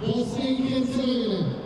Bosnia Herzegovina.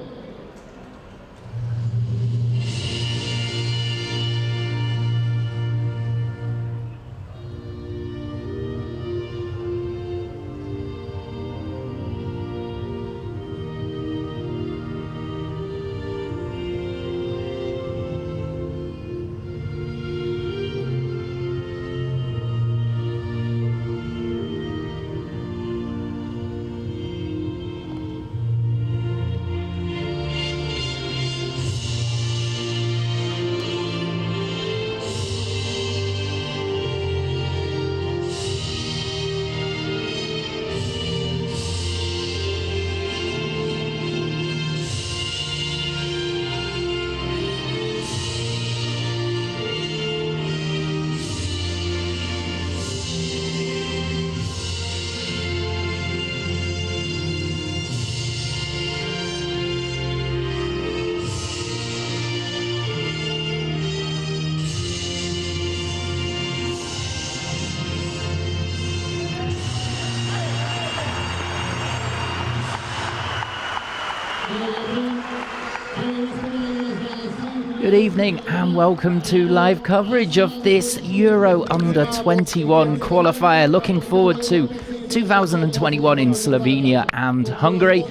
Good evening and welcome to live coverage of this Euro Under-21 qualifier. Looking forward to 2021 in Slovenia and Hungary.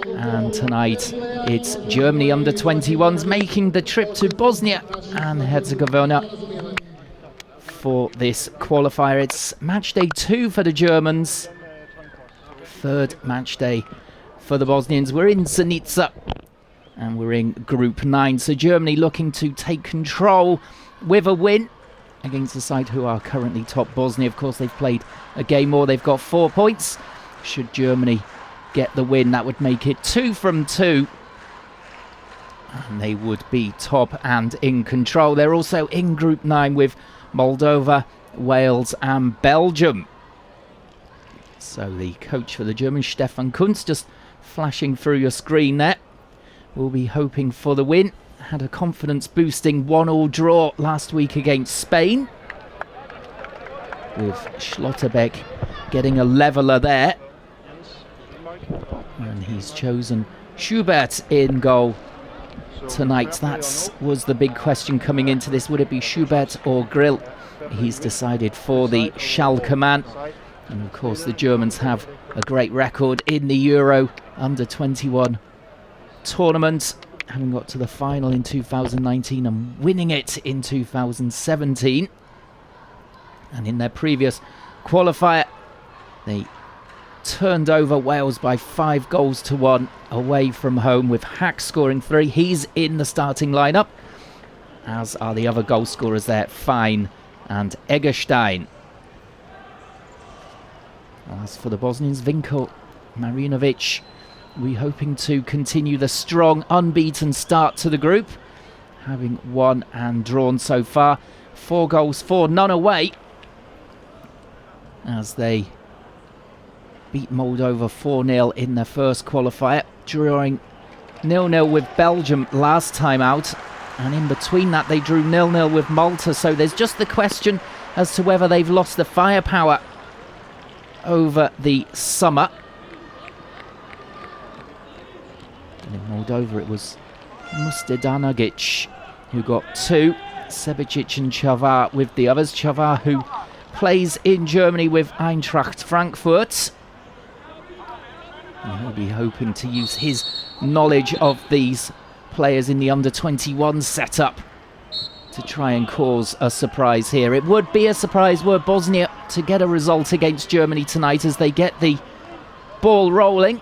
And tonight it's Germany Under-21s making the trip to Bosnia and Herzegovina for this qualifier. It's match day 2 for the Germans, third match day for the Bosnians. We're in Zenica. And we're in Group 9. So Germany looking to take control with a win against the side who are currently top, Bosnia. Of course, they've played a game more. They've got 4 points. Should Germany get the win, that would make it 2 from 2. And they would be top and in control. They're also in Group 9 with Moldova, Wales and Belgium. So the coach for the Germans, Stefan Kuntz, just flashing through your screen there. We'll be hoping for the win. Had a confidence-boosting 1-1 draw last week against Spain, with Schlotterbeck getting a leveller there. And he's chosen Schubert in goal tonight. That was the big question coming into this. Would it be Schubert or Grill? He's decided for the Schalke man. And of course the Germans have a great record in the Euro Under-21 tournament, having got to the final in 2019 and winning it in 2017. And in their previous qualifier they turned over Wales by 5-1 away from home, with Hack scoring 3. He's in the starting lineup, as are the other goal scorers there, Fine and Egerstein. As for the Bosnians, Vinko Marinovic, we're hoping to continue the strong, unbeaten start to the group, having won and drawn so far. 4 goals for, none away, as they beat Moldova 4-0 in their first qualifier, drawing 0-0 with Belgium last time out. And in between that, they drew 0-0 with Malta. So there's just the question as to whether they've lost the firepower over the summer. In Moldova it was Mustadanagic who got 2, Sebicic and Chavar with the others. Chavar, who plays in Germany with Eintracht Frankfurt. And he'll be hoping to use his knowledge of these players in the Under-21 setup to try and cause a surprise here. It would be a surprise were Bosnia to get a result against Germany tonight, as they get the ball rolling.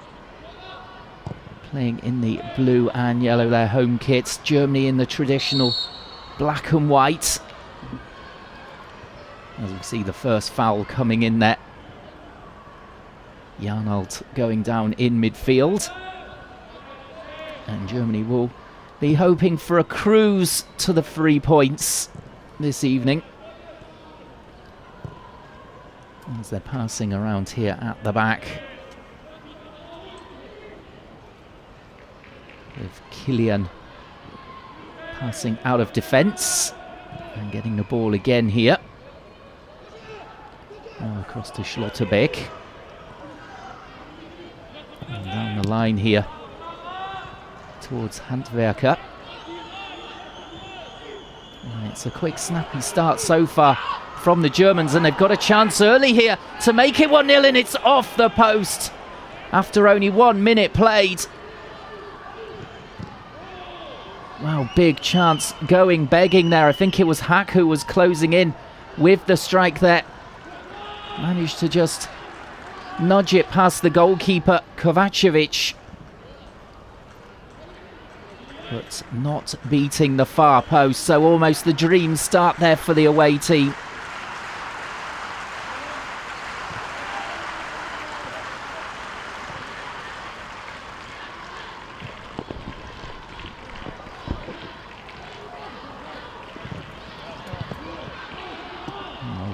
Playing in the blue and yellow, their home kits. Germany in the traditional black and white. As we see the first foul coming in there. Jarnold going down in midfield. And Germany will be hoping for a cruise to the 3 points this evening, as they're passing around here at the back, with Killian passing out of defence and getting the ball again here. Now across to Schlotterbeck. And down on the line here towards Handwerker. And it's a quick, snappy start so far from the Germans, and they've got a chance early here to make it 1-0, and it's off the post after only 1 minute played. Wow, big chance going begging there. I think it was Hack who was closing in with the strike there. Managed to just nudge it past the goalkeeper, Kovacevic. But not beating the far post, so almost the dream start there for the away team.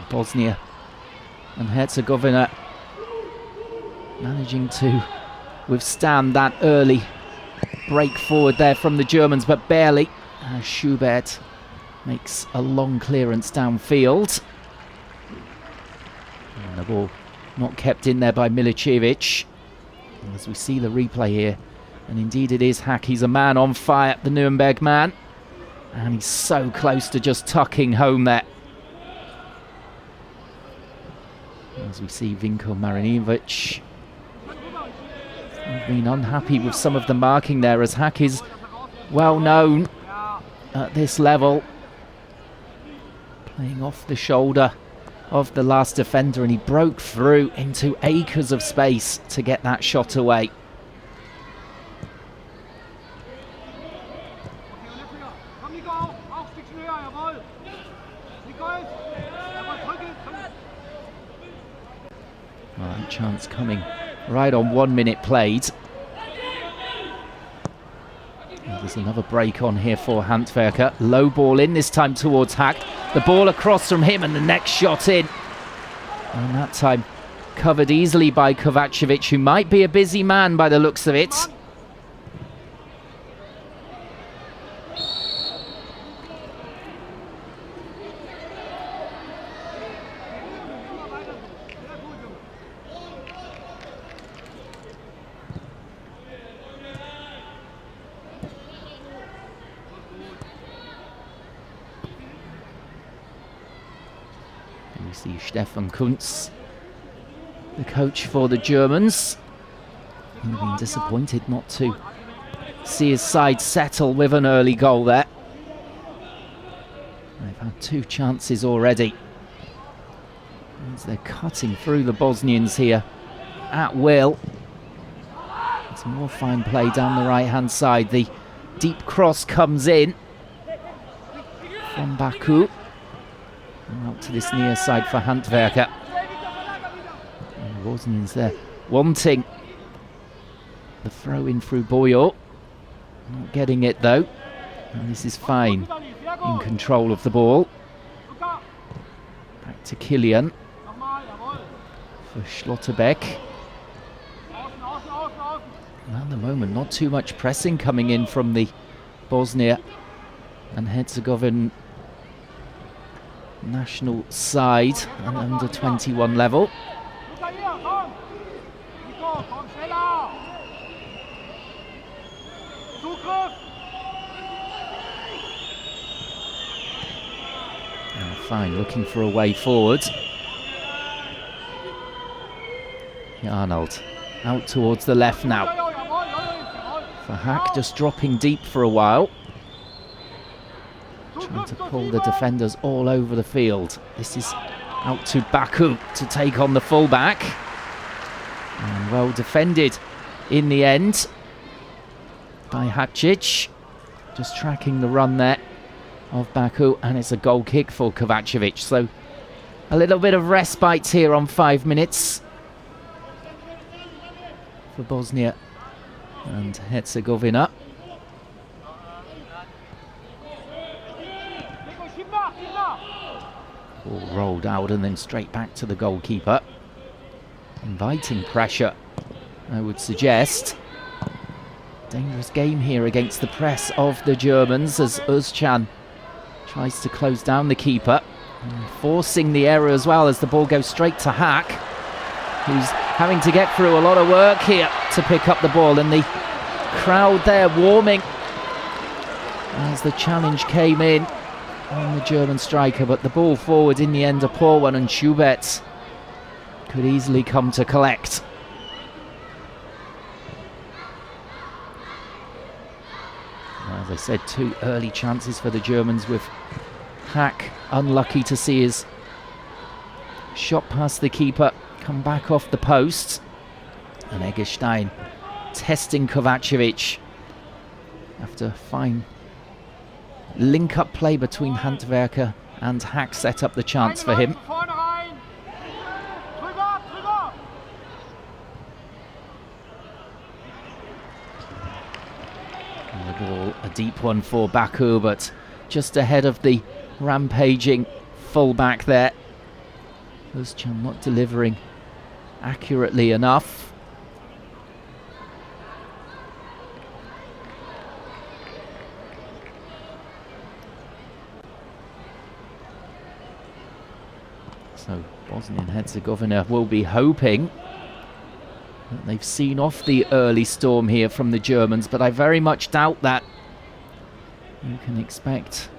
Bosnia and Herzegovina managing to withstand that early break forward there from the Germans, but barely. Schubert makes a long clearance downfield. And the ball not kept in there by Milicevic. As we see the replay here, and indeed it is Hack. He's a man on fire, the Nuremberg man. And he's so close to just tucking home there. As we see Vinko Marinovic been unhappy with some of the marking there, as Hack is well known at this level, playing off the shoulder of the last defender, and he broke through into acres of space to get that shot away. Well, that chance coming right on 1 minute played. And there's another break on here for Handwerker. Low ball in, this time towards Hack. The ball across from him and the next shot in. And that time covered easily by Kovacevic, who might be a busy man by the looks of it. We see Stefan Kuntz, the coach for the Germans. He's been disappointed not to see his side settle with an early goal there. They've had 2 chances already. As they're cutting through the Bosnians here at will. Some more fine play down the right-hand side. The deep cross comes in from Baku. And out to this near side for Handwerker. And the Bosnians there wanting the throw in through Boyo. Not getting it though. And this is fine. In control of the ball. Back to Killian. For Schlotterbeck. And at the moment, not too much pressing coming in from the Bosnia and Herzegovina national side and under 21 level. Oh, fine, looking for a way forward. Arnold out towards the left now. For Hack, just dropping deep for a while. Trying to pull the defenders all over the field. This is out to Baku to take on the fullback. And well defended in the end by Hacic. Just tracking the run there of Baku, and it's a goal kick for Kovacevic. So a little bit of respite here on 5 minutes for Bosnia and Herzegovina. Ball rolled out and then straight back to the goalkeeper. Inviting pressure, I would suggest. Dangerous game here against the press of the Germans as Özcan tries to close down the keeper. And forcing the error as well as the ball goes straight to Hack, who's having to get through a lot of work here to pick up the ball, and the crowd there warming as the challenge came in on the German striker, but the ball forward in the end, a poor one, and Schubert could easily come to collect. As I said, 2 early chances for the Germans, with Hack unlucky to see his shot past the keeper come back off the post, and Eggestein testing Kovacevic after fine link-up play between Handwerker and Hack set up the chance for him. And the ball, a deep one for Baku, but just ahead of the rampaging fullback there. Özcan not delivering accurately enough. So Bosnia Herzegovina will be hoping that they've seen off the early storm here from the Germans, but I very much doubt that. You can expect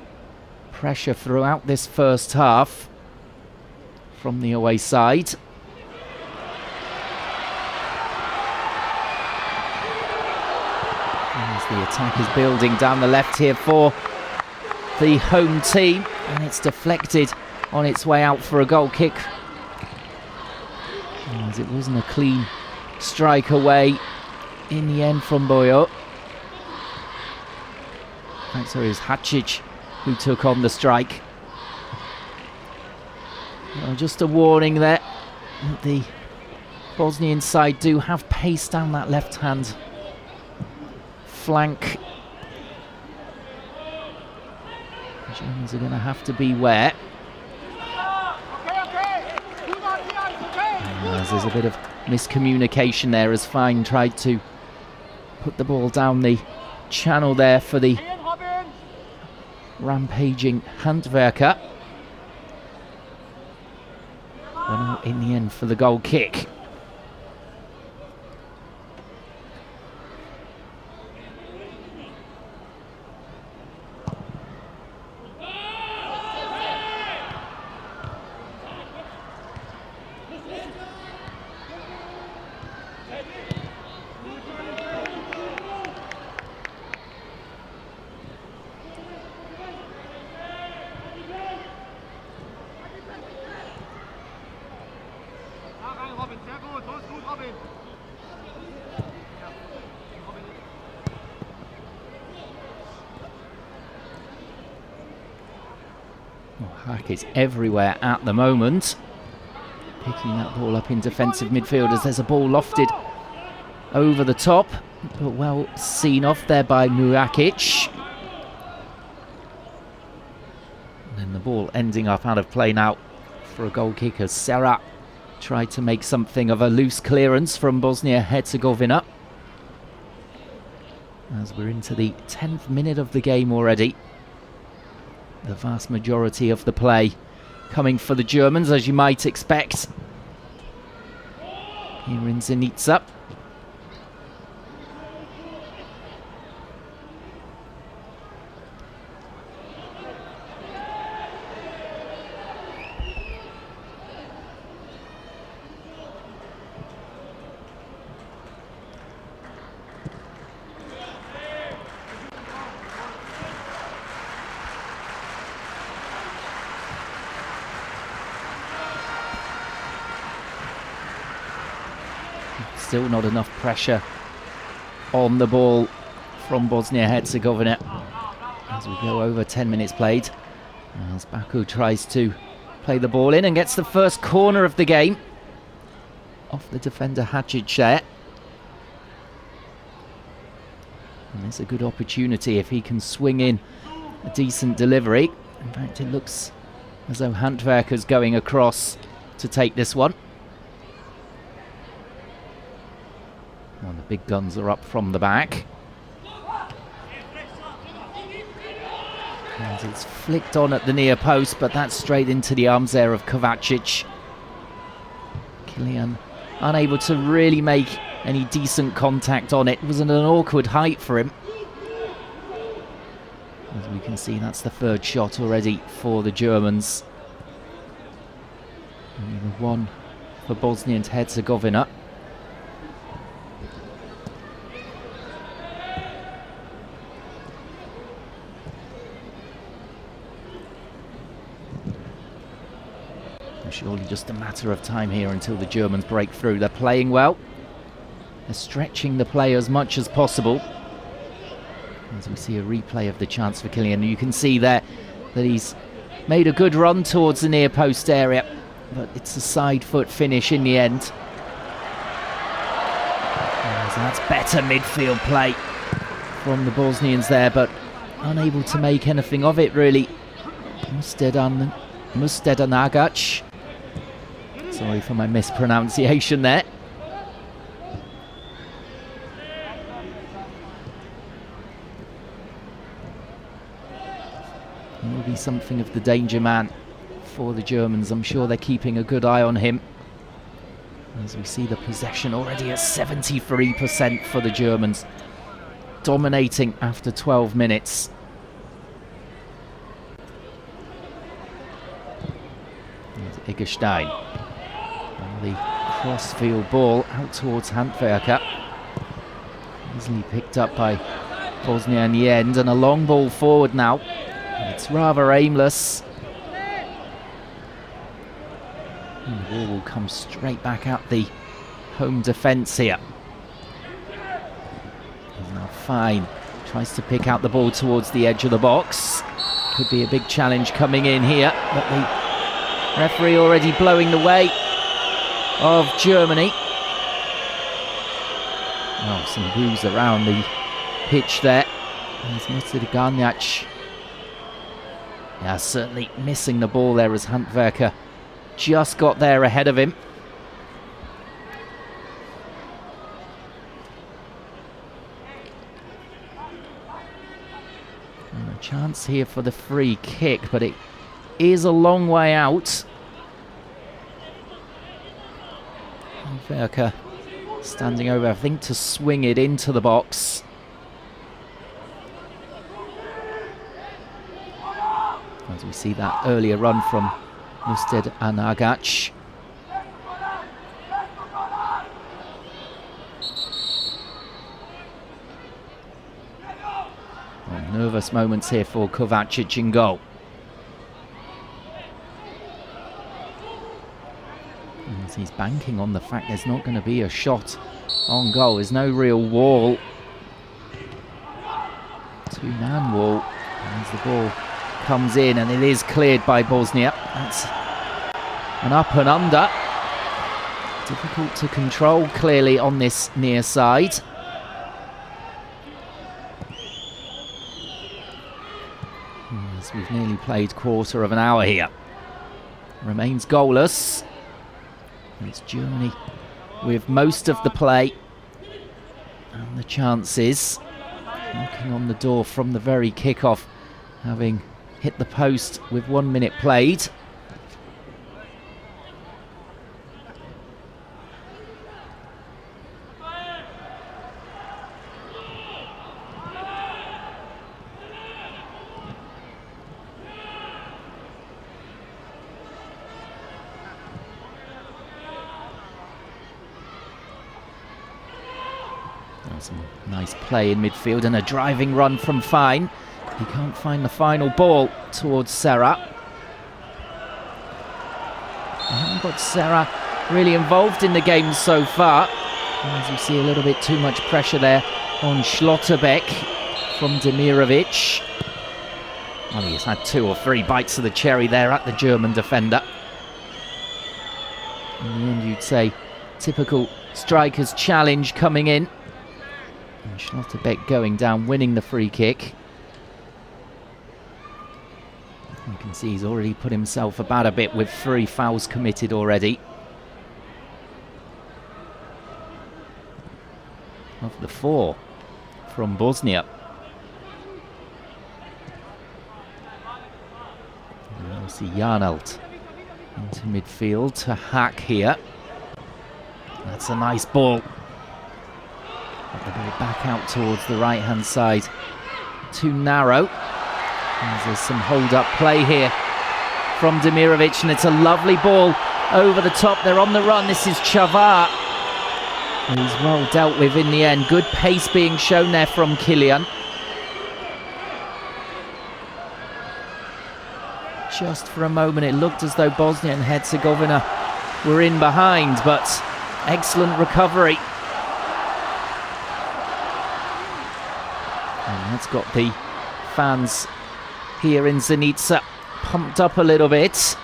pressure throughout this first half from the away side. As the attack is building down the left here for the home team, and it's deflected on its way out for a goal kick, as it wasn't a clean strike away in the end from Boyo. Sorry, it was Hacic who took on the strike. Well, just a warning there that the Bosnian side do have pace down that left-hand flank. The Germans are going to have to beware. There's a bit of miscommunication there as Fine tried to put the ball down the channel there for the rampaging Handwerker. But in the end for the goal kick. Hack is everywhere at the moment, picking that ball up in defensive midfield as there's a ball lofted over the top, but well seen off there by Murakic. And then the ball ending up out of play now for a goal kick as Serra tried to make something of a loose clearance from Bosnia Herzegovina. As we're into the 10th minute of the game already. The vast majority of the play coming for the Germans, as you might expect. Here in Zenica. Still not enough pressure on the ball from Bosnia-Herzegovina as we go over 10 minutes played. As Baku tries to play the ball in and gets the first corner of the game off the defender Hacic there. And it's a good opportunity if he can swing in a decent delivery. In fact, it looks as though Handwerker's going across to take this one. And the big guns are up from the back. And it's flicked on at the near post, but that's straight into the arms there of Kovacic. Kylian unable to really make any decent contact on it. It was at an awkward height for him. As we can see, that's the third shot already for the Germans. Only the one for Bosnia and Herzegovina. Surely just a matter of time here until the Germans break through. They're playing well. They're stretching the play as much as possible. As we see a replay of the chance for Kylian, you can see there that he's made a good run towards the near post area, but it's a side foot finish in the end. So that's better midfield play from the Bosnians there, but unable to make anything of it really. Mustedanagic. Sorry for my mispronunciation there. He will be something of the danger man for the Germans. I'm sure they're keeping a good eye on him. As we see the possession already at 73% for the Germans, dominating after 12 minutes. Eggestein. And the cross-field ball out towards Handwerker. Easily picked up by Bosnia in the end, and a long ball forward now. It's rather aimless. And the ball will come straight back at the home defence here. He's now fine. Tries to pick out the ball towards the edge of the box. Could be a big challenge coming in here, but the referee already blowing the way of Germany. Oh, some boos around the pitch there. There's Mustedanagic. Yeah, certainly missing the ball there as Handwerker just got there ahead of him. And a chance here for the free kick, but it is a long way out. Handwerker standing over, I think, to swing it into the box. As we see that earlier run from Mustedanagic. Nervous moments here for Kovacic in goal. As he's banking on the fact there's not going to be a shot on goal. There's no real wall. Two-man wall. As the ball comes in, and it is cleared by Bosnia. That's an up and under. Difficult to control clearly on this near side. As we've nearly played quarter of an hour here. Remains goalless. And it's Germany with most of the play and the chances. Knocking on the door from the very kick-off, having hit the post with 1 minute played. Some nice play in midfield and a driving run from Fine. He can't find the final ball towards Serra. I haven't got Serra really involved in the game so far. As we see a little bit too much pressure there on Schlotterbeck from Demirovic. Well, he's had 2 or 3 bites of the cherry there at the German defender. In the end, you'd say typical striker's challenge coming in. And Schlotterbeck going down, winning the free kick. You can see he's already put himself about a bit with 3 fouls committed already. Of the 4 from Bosnia. And we'll see Jarnelt into midfield to Hack here. That's a nice ball. But the ball back out towards the right-hand side. Too narrow. There's some hold-up play here from Demirovic, and it's a lovely ball over the top. They're on the run. This is Chavar. He's well dealt with in the end. Good pace being shown there from Kylian. Just for a moment it looked as though Bosnia and Herzegovina were in behind, but excellent recovery. And that's got the fans here in Zenica pumped up a little bit.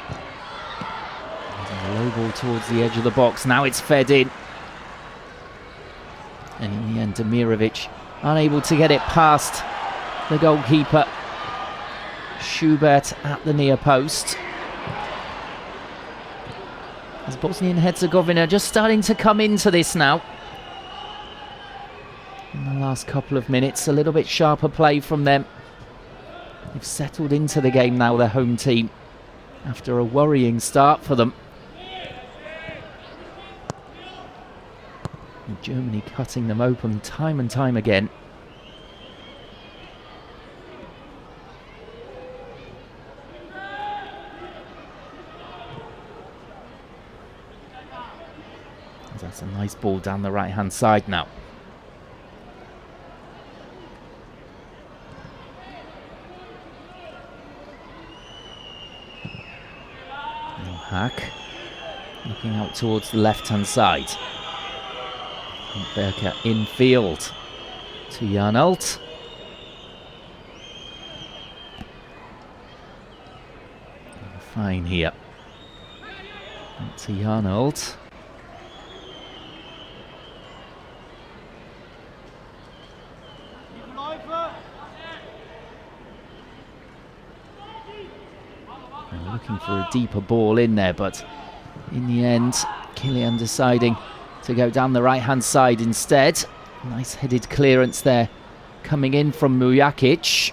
And a low ball towards the edge of the box. Now it's fed in. And in the end, Demirovic unable to get it past the goalkeeper. Schubert at the near post. As Bosnia and Herzegovina just starting to come into this now. In the last couple of minutes, a little bit sharper play from them. They've settled into the game now, their home team, after a worrying start for them. And Germany cutting them open time and time again. That's a nice ball down the right-hand side now. Hack looking out towards the left-hand side. Berker infield to Janelt. Fine here. To Janelt. Looking for a deeper ball in there, but in the end, Kylian deciding to go down the right-hand side instead. Nice headed clearance there coming in from Mujakic.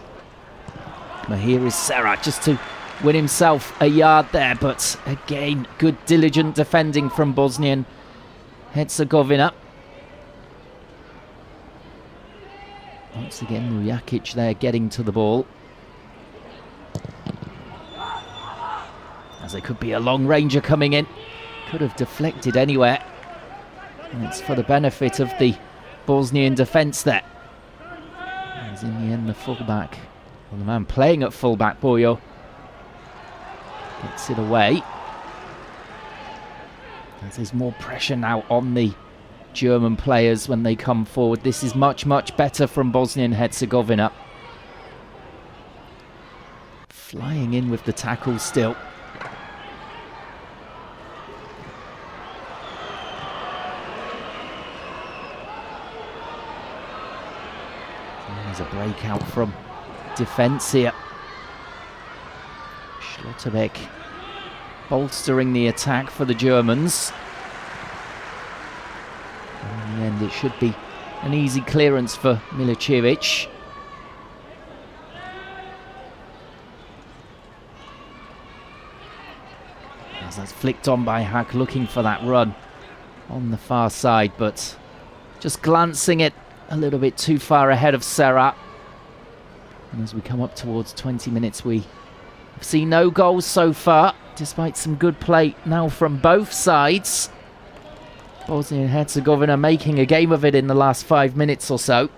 But here is Serra just to win himself a yard there, but again, good diligent defending from Bosnian Herzegovina. Once again, Mujakic there getting to the ball. As there could be a long ranger coming in. Could have deflected anywhere. And it's for the benefit of the Bosnian defence there. As in the end, the fullback, well, the man playing at fullback, Boyo, gets it away. As there's more pressure now on the German players when they come forward. This is much, much better from Bosnia and Herzegovina. Flying in with the tackle still. There's a breakout from defence here. Schlotterbeck bolstering the attack for the Germans. And in the end, it should be an easy clearance for Milicevic. As that's flicked on by Hack, looking for that run on the far side, but just glancing it a little bit too far ahead of Serra. And as we come up towards 20 minutes, we have seen no goals so far, despite some good play now from both sides. Bosnia and Herzegovina making a game of it in the last 5 minutes or so.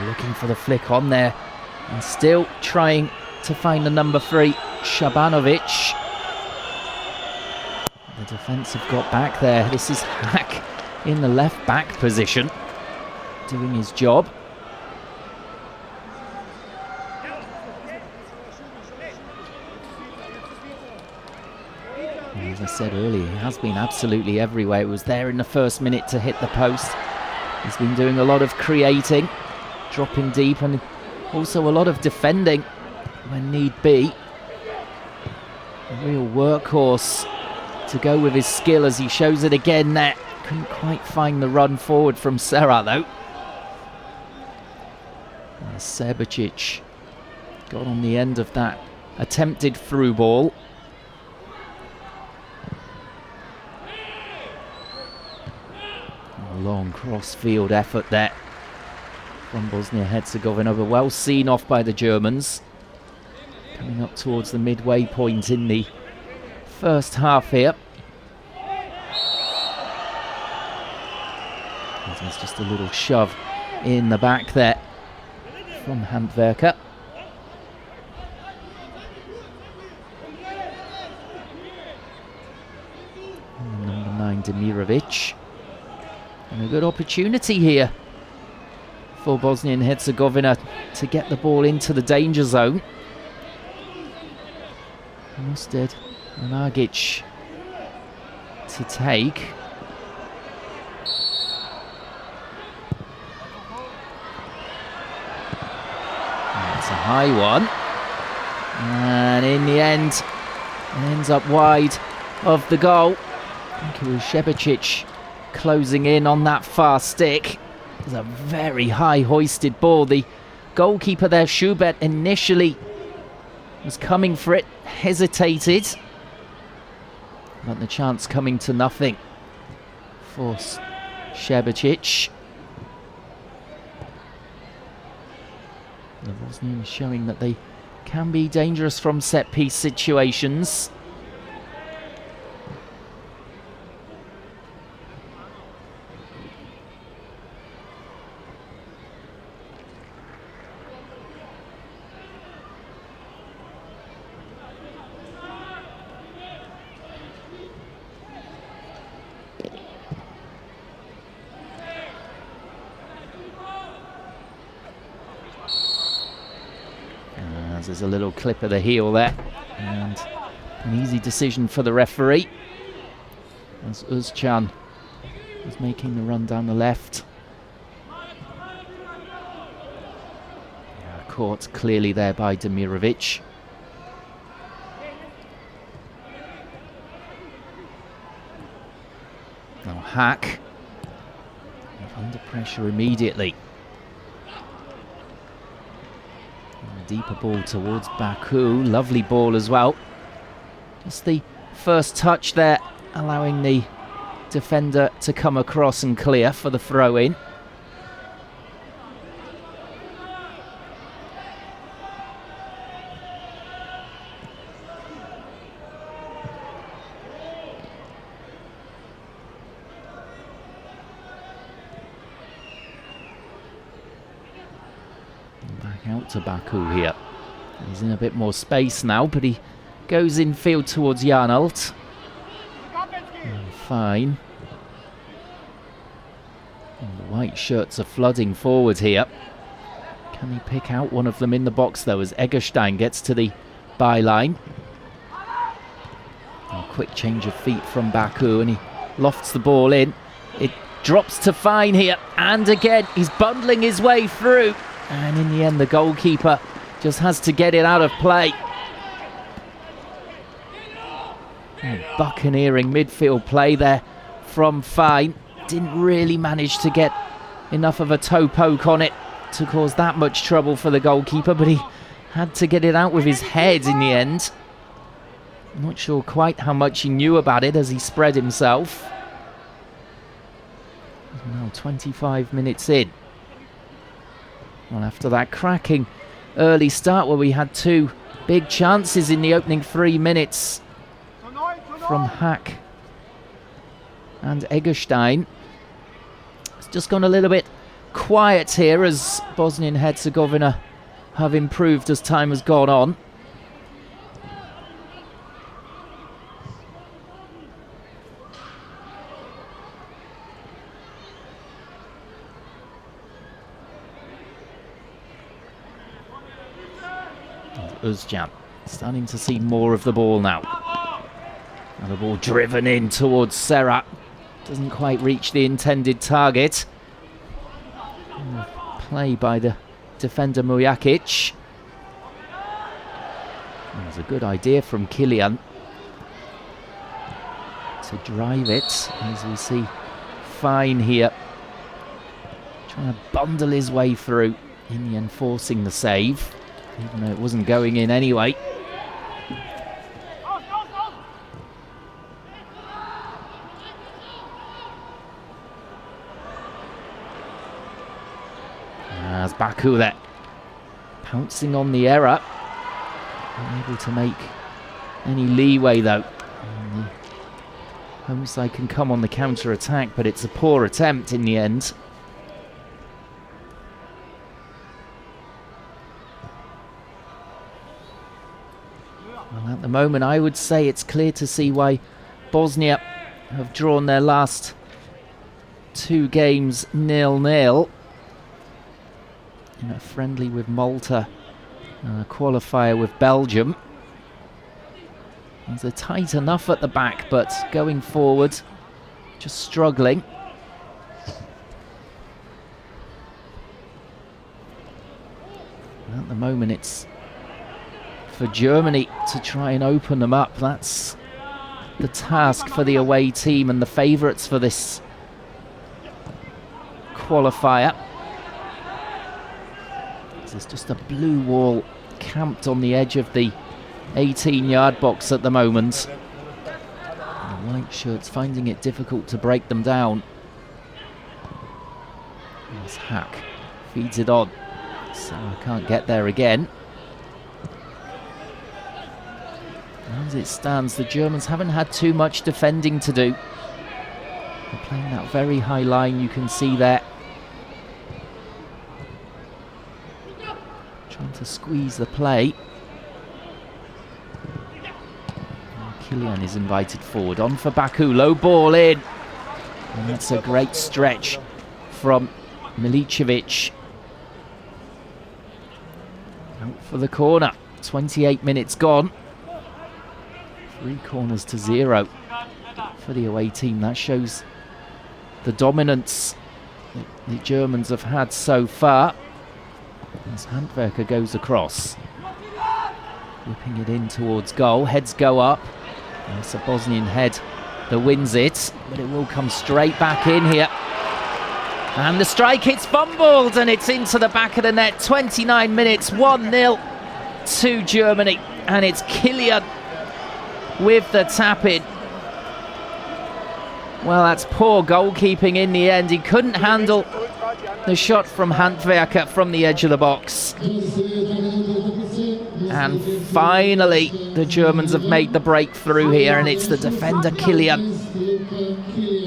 Looking for the flick on there and still trying to find the number 3, Shabanovic. The defence have got back there. This is Hack in the left back position, doing his job. And as I said earlier, he has been absolutely everywhere. It was there in the first minute to hit the post. He's been doing a lot of creating, dropping deep, and also a lot of defending when need be. A real workhorse to go with his skill, as he shows it again there. Couldn't quite find the run forward from Serra though. Sebicic got on the end of that attempted through ball. A long cross-field effort there from Bosnia Herzegovina, but well seen off by the Germans. Coming up towards the midway point in the first half here. There's just a little shove in the back there from Handwerker. And number 9, Demirovic. And a good opportunity here for Bosnia and Herzegovina to get the ball into the danger zone. Mustard and Agic to take. That's a high one. And in the end, it ends up wide of the goal. I think it was Sebicic closing in on that far stick. It was a very high hoisted ball. The goalkeeper there, Schubert, initially was coming for it, hesitated, but the chance coming to nothing for Sebicic. The Bosnians showing that they can be dangerous from set-piece situations. There's a little clip of the heel there, and an easy decision for the referee as Özcan was making the run down the left. Caught clearly there by Demirovic. Now Hack under pressure immediately. Deeper ball towards Baku. Lovely ball as well. Just the first touch there, allowing the defender to come across and clear for the throw-in. Out to Baku here. He's in a bit more space now, but he goes infield towards Jarnalt. Fine. And the white shirts are flooding forward here. Can he pick out one of them in the box though, as Eggestein gets to the byline? A quick change of feet from Baku, and he lofts the ball in. It drops to Fine here, and again he's bundling his way through. And in the end, the goalkeeper just has to get it out of play. Buccaneering midfield play there from Fine. Didn't really manage to get enough of a toe poke on it to cause that much trouble for the goalkeeper, but he had to get it out with his head in the end. Not sure quite how much he knew about it as he spread himself. Now 25 minutes in. Well, after that cracking early start where we had two big chances in the opening 3 minutes from Hack and Eggestein, it's just gone a little bit quiet here as Bosnia and Herzegovina have improved as time has gone on. Özcan starting to see more of the ball now. And the ball driven in towards Serra. Doesn't quite reach the intended target. play by the defender Mujakic. It was a good idea from Kylian to drive it, as we see Fine here trying to bundle his way through, in the end forcing the save, even though it wasn't going in anyway. As Baku there, pouncing on the error. Unable to make any leeway though. And the home side can come on the counter-attack, but it's a poor attempt in the end. Well, at the moment I would say it's clear to see why Bosnia have drawn their last 2 games 0-0. In a friendly with Malta, a qualifier with Belgium. They're tight enough at the back, but going forward, just struggling. At the moment, it's for Germany to try and open them up. That's the task for the away team and the favourites for this qualifier. There's just a blue wall camped on the edge of the 18-yard box at the moment. And the white shirts finding it difficult to break them down. As Hack feeds it on. So I can't get there again. As it stands, the Germans haven't had too much defending to do. They're playing that very high line you can see there. Trying to squeeze the play. Kylian is invited forward. On for Baku. Low ball in. And that's a great stretch from Milicevic. Out for the corner. 28 minutes gone. 3 corners to 0 for the away team. That shows the dominance that the Germans have had so far. As Handwerker goes across, whipping it in towards goal. Heads go up. It's a Bosnian head that wins it, but it will come straight back in here. And the strike, it's fumbled, and it's into the back of the net. 29 minutes, 1-0 to Germany, and it's Kylian with the tap-in. Well, that's poor goalkeeping in the end. He couldn't handle the shot from Handwerker from the edge of the box. And finally, the Germans have made the breakthrough here, and it's the defender Kylian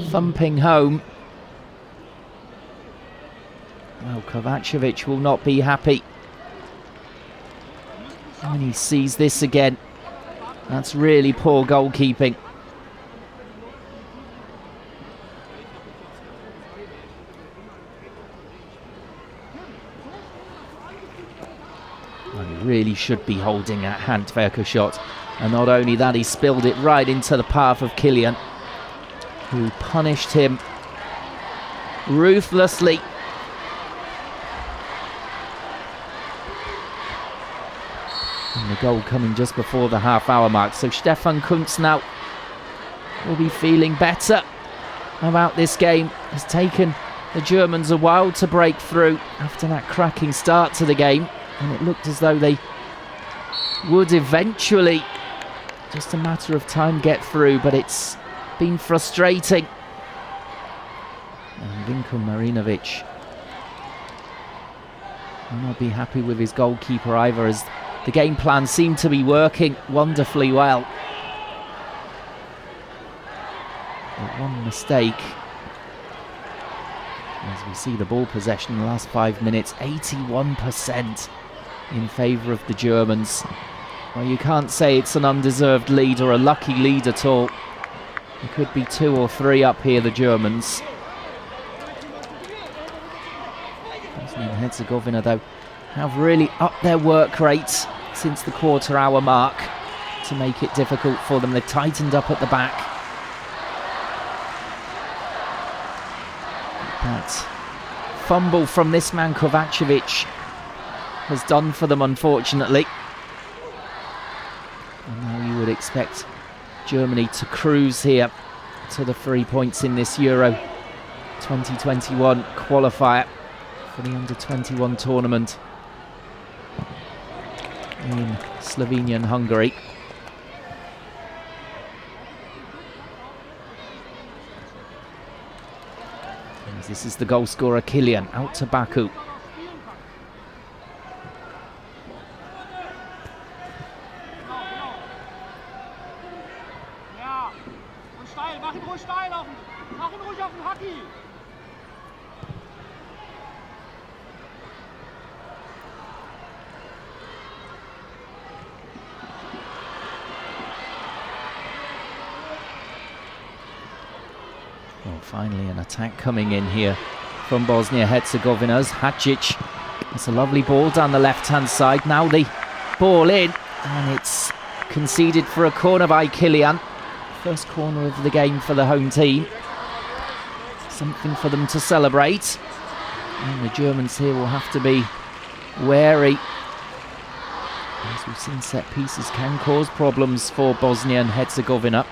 thumping home. Well, Kovacevic will not be happy when he sees this again. That's really poor goalkeeping. Well, he really should be holding that Handwerker shot. And not only that, he spilled it right into the path of Kylian, who punished him ruthlessly. And the goal coming just before the half-hour mark. So Stefan Kuntz now will be feeling better about this game. It's taken the Germans a while to break through after that cracking start to the game. And it looked as though they would eventually, just a matter of time, get through. But it's been frustrating. And Vinko Marinovic will not be happy with his goalkeeper either, as the game plan seemed to be working wonderfully well. But one mistake. As we see the ball possession in the last 5 minutes, 81% in favour of the Germans. Well, you can't say it's an undeserved lead or a lucky lead at all. It could be 2 or 3 up here, the Germans. Bosnia Herzegovina, though, have really upped their work rate since the quarter-hour mark to make it difficult for them. They've tightened up at the back. That fumble from this man Kovacevic has done for them, unfortunately. And now you would expect Germany to cruise here to the 3 points in this Euro 2021 qualifier for the under-21 tournament in Slovenia and Hungary. And this is the goal scorer Kylian, out to Baku. Well, finally an attack coming in here from Bosnia Herzegovina's Hadžić. It's a lovely ball down the left-hand side. Now the ball in, and it's conceded for a corner by Kylian. First corner of the game for the home team. Something for them to celebrate. And the Germans here will have to be wary. As we've seen, set pieces can cause problems for Bosnia and Herzegovina.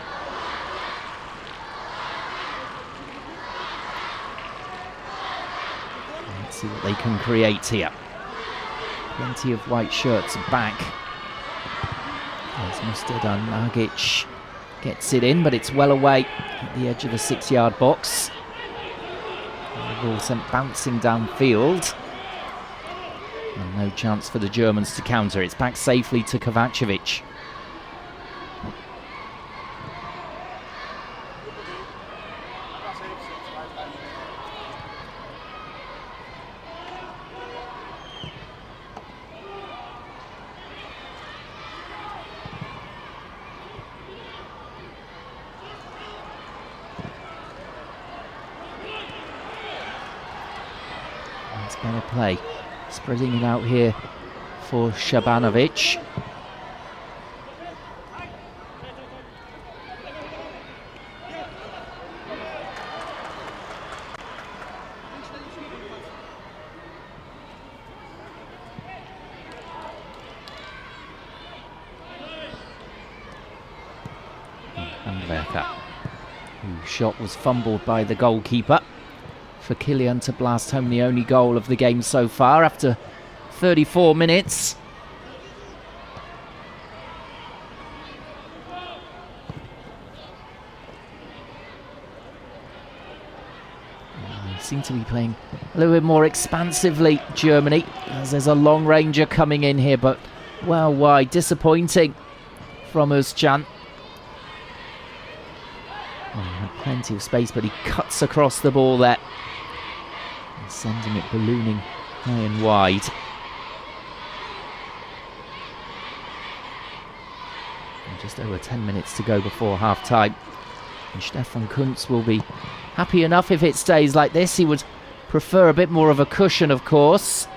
Let's see what they can create here. Plenty of white shirts back. There's Mustard and Nagic. Gets it in, but it's well away at the edge of the 6-yard box. And the ball sent bouncing downfield. And no chance for the Germans to counter. It's back safely to Kovacevic. It's better play. Spreading it out here for Shabanovic. Handwerker, whose shot was fumbled by the goalkeeper. For Kylian to blast home the only goal of the game so far after 34 minutes. They seem to be playing a little bit more expansively, Germany, as there's a long ranger coming in here, but well wide. Disappointing from Özcan. Oh, he had plenty of space, but he cuts across the ball there, sending it ballooning high and wide. And just over 10 minutes to go before half-time. And Stefan Kuntz will be happy enough if it stays like this. He would prefer a bit more of a cushion, of course.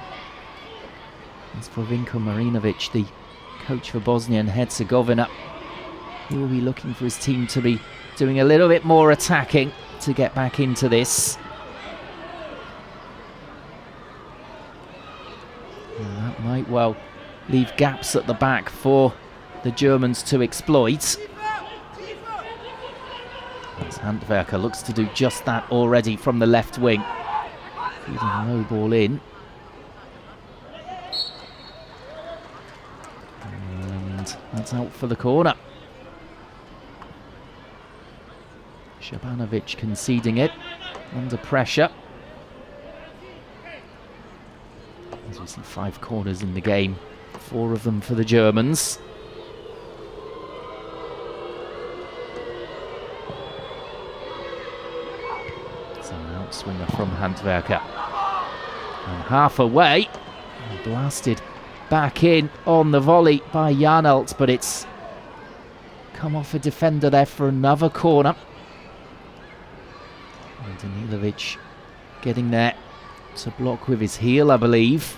As for Vinko Marinovic, the coach for Bosnia and Herzegovina, he will be looking for his team to be doing a little bit more attacking to get back into this. And that might well leave gaps at the back for the Germans to exploit. As Handwerker looks to do just that already from the left wing. Feeding a low ball in. And that's out for the corner. Shabanovic conceding it under pressure. As we see 5 corners in the game, 4 of them for the Germans. So an outswinger from Handwerker. And half away, and blasted back in on the volley by Janelt, but it's come off a defender there for another corner. And Danilovic getting there to block with his heel, I believe.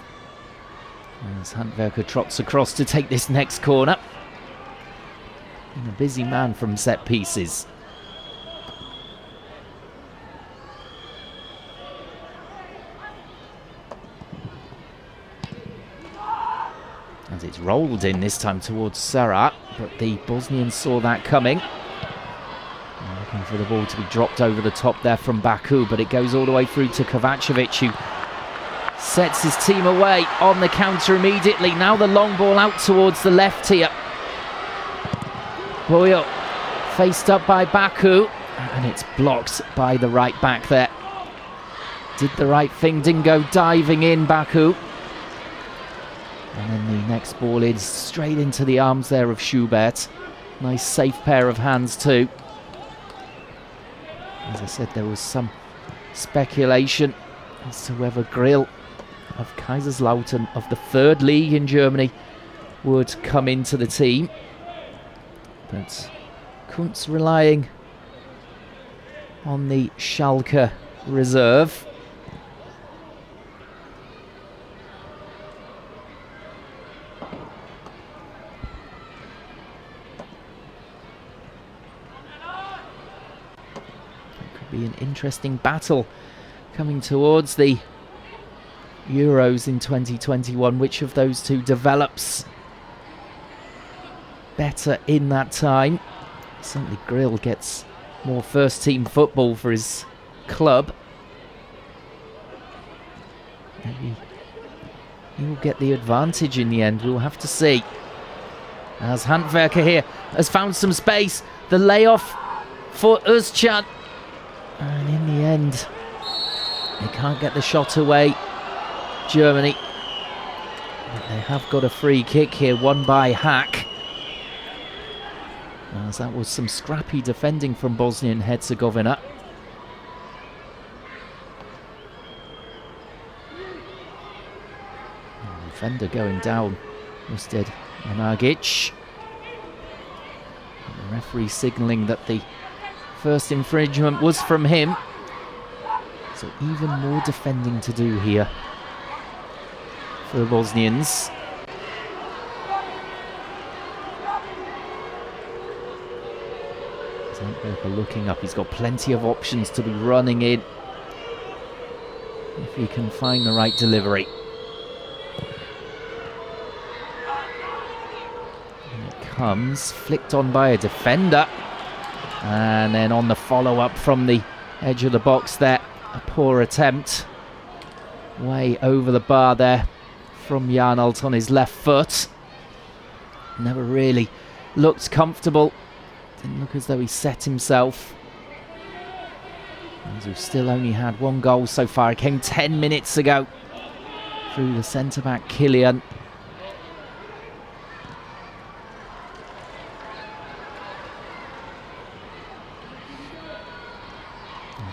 As Handwerker trots across to take this next corner. And a busy man from set pieces. As it's rolled in this time towards Serra, but the Bosnians saw that coming. Looking for the ball to be dropped over the top there from Baku, but it goes all the way through to Kovacevic, who sets his team away on the counter immediately. Now the long ball out towards the left here. Boyo faced up by Baku, and it's blocked by the right back there. Did the right thing, didn't go diving in, Baku. And then the next ball is straight into the arms there of Schubert. Nice safe pair of hands too. As I said, there was some speculation as to whether Grill of Kaiserslautern, of the third league in Germany, would come into the team. But Kuntz relying on the Schalke reserve. Be an interesting battle coming towards the Euros in 2021. Which of those two develops better in that time? Certainly Grill gets more first team football for his club. Maybe he will get the advantage in the end. We'll have to see. As Handwerker here has found some space, the layoff for Özcan. And in the end, they can't get the shot away, Germany. But they have got a free kick here, won by Hack. As that was some scrappy defending from Bosnia and Herzegovina. Defender going down, Mustad Managic. The referee signalling that the first infringement was from him. So even more defending to do here for the Bosnians. Zandberger looking up. He's got plenty of options to be running in if he can find the right delivery. And it comes flicked on by a defender. And then on the follow-up from the edge of the box there, a poor attempt. Way over the bar there from Jarnalt on his left foot. Never really looked comfortable. Didn't look as though he set himself. As we've still only had one goal so far. It came 10 minutes ago through the centre-back Kilian.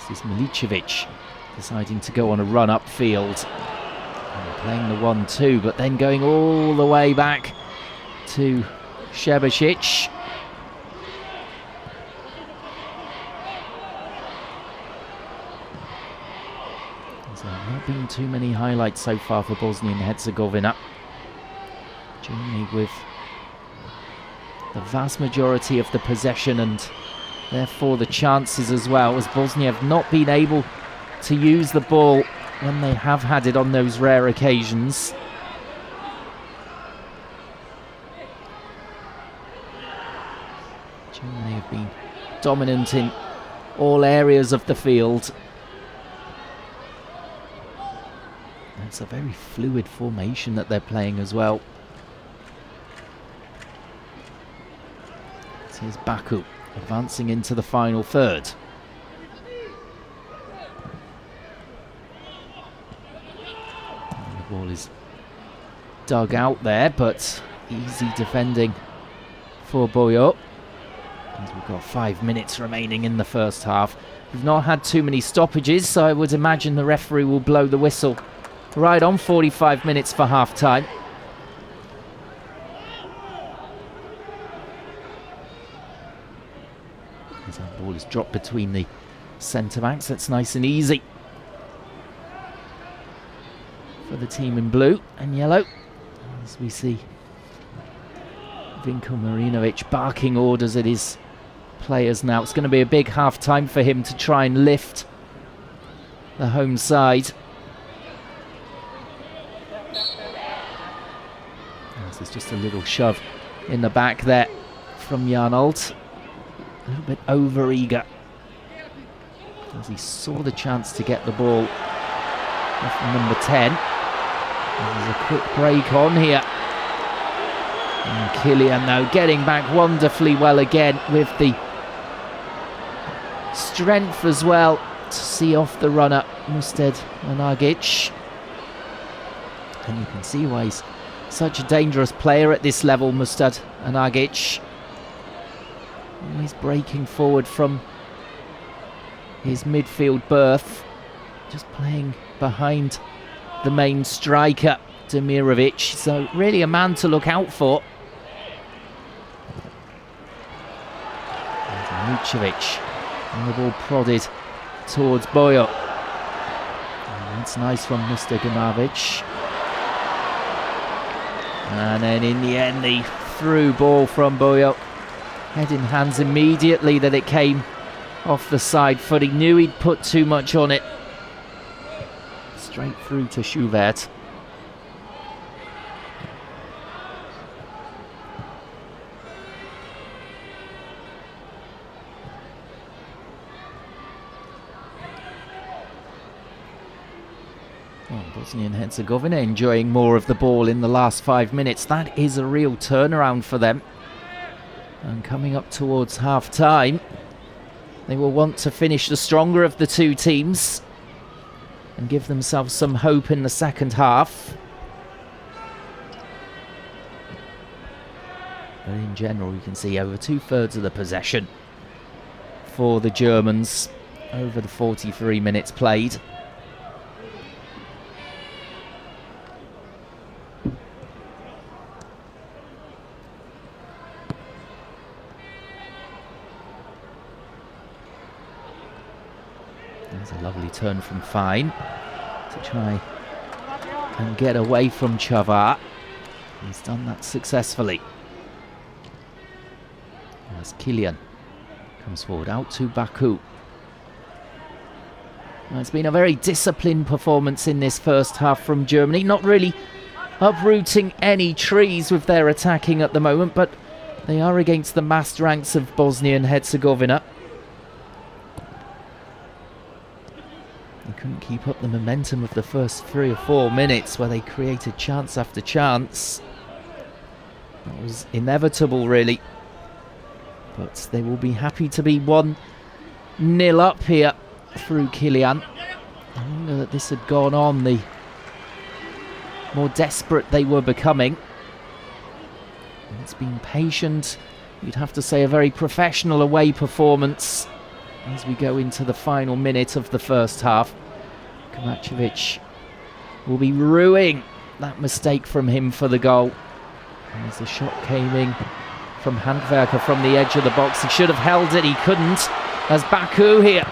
This is Milicevic deciding to go on a run upfield. And playing the 1-2, but then going all the way back to Šebešić. There's not been too many highlights so far for Bosnia and Herzegovina. Germany with the vast majority of the possession and therefore the chances as well, as Bosnia have not been able to use the ball when they have had it on those rare occasions. Germany have been dominant in all areas of the field. It's a very fluid formation that they're playing as well. Here's Baku advancing into the final third. And the ball is dug out there, but easy defending for Boyo. As we've got 5 minutes remaining in the first half. We've not had too many stoppages, so I would imagine the referee will blow the whistle right on 45 minutes for half-time. As that ball is dropped between the centre-backs, that's nice and easy for the team in blue and yellow. As we see Vinko Marinovic barking orders at his players now. It's going to be a big half-time for him to try and lift the home side. There's just a little shove in the back there from Jarnold. A little bit over-eager as he saw the chance to get the ball off number 10. There's a quick break on here. And Kylian now getting back wonderfully well again with the strength as well to see off the runner, Musted Anagic. And you can see why he's such a dangerous player at this level, Musted Anagic. He's breaking forward from his midfield berth, just playing behind the main striker, Demirovic. So really a man to look out for. Mitrovic, and the ball prodded towards Boyo. And that's nice from Mr. Gamavic. And then in the end, the through ball from Boyo. Head in hands immediately that it came off the side foot. He knew he'd put too much on it. Straight through to Schubert. Bosnia and Herzegovina enjoying more of the ball in the last 5 minutes. That is a real turnaround for them. And coming up towards half-time, they will want to finish the stronger of the two teams and give themselves some hope in the second half. But in general, you can see over 2/3 of the possession for the Germans over the 43 minutes played. There's a lovely turn from Fine to try and get away from Chavar. He's done that successfully. As Kylian comes forward, out to Baku. Well, it's been a very disciplined performance in this first half from Germany. Not really uprooting any trees with their attacking at the moment, but they are against the massed ranks of Bosnia and Herzegovina. They couldn't keep up the momentum of the first 3 or 4 minutes where they created chance after chance. That was inevitable, really. But they will be happy to be 1-0 up here through Kylian. The longer that this had gone on, the more desperate they were becoming. And it's been patient. You'd have to say a very professional away performance as we go into the final minute of the first half. Kovacevic will be rueing that mistake from him for the goal. And as the shot came in from Handwerker from the edge of the box, he should have held it, he couldn't. As Baku here.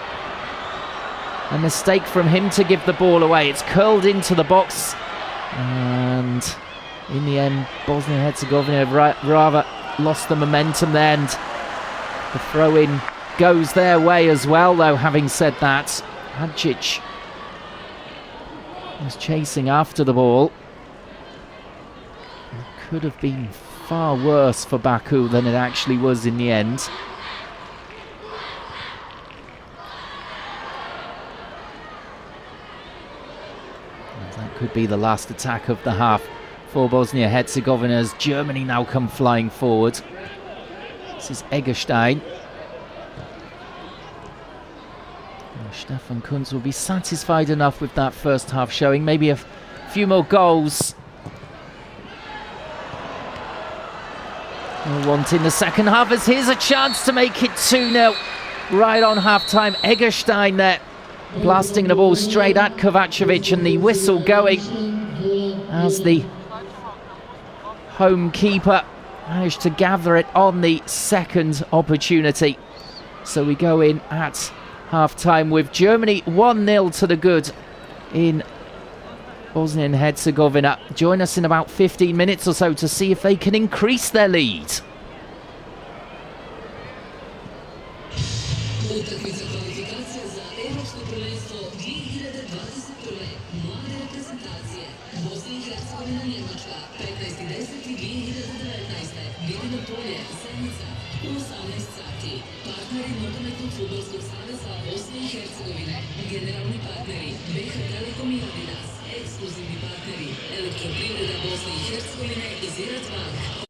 A mistake from him to give the ball away. It's curled into the box. And in the end, Bosnia-Herzegovina have rather lost the momentum there. And the throw-in goes their way as well, though, having said that. Hadjic was chasing after the ball. It could have been far worse for Baku than it actually was in the end. And that could be the last attack of the half for Bosnia-Herzegovina as Germany now come flying forward. This is Eggestein. Stefan Kunz will be satisfied enough with that first half showing. Maybe a few more goals. We'll want in the second half as here's a chance to make it 2-0 right on half-time. Eggestein there blasting the ball straight at Kovacevic, and the whistle going as the home keeper managed to gather it on the second opportunity. So we go in at half-time with Germany 1-0 to the good in Bosnia and Herzegovina. Join us in about 15 minutes or so to see if they can increase their lead. Bosnia i Hercegovina, Njemačka, 15.10. Dolje, Zenica, u 18 sati. Partneri Nogometnog fudbalskog saveza Bosne i Hercegovine. Generalni partneri BH Telekom i Adidas. Ekskluzivni partneri Elektroprivreda Bosne i Hercegovine i Zirac Bank.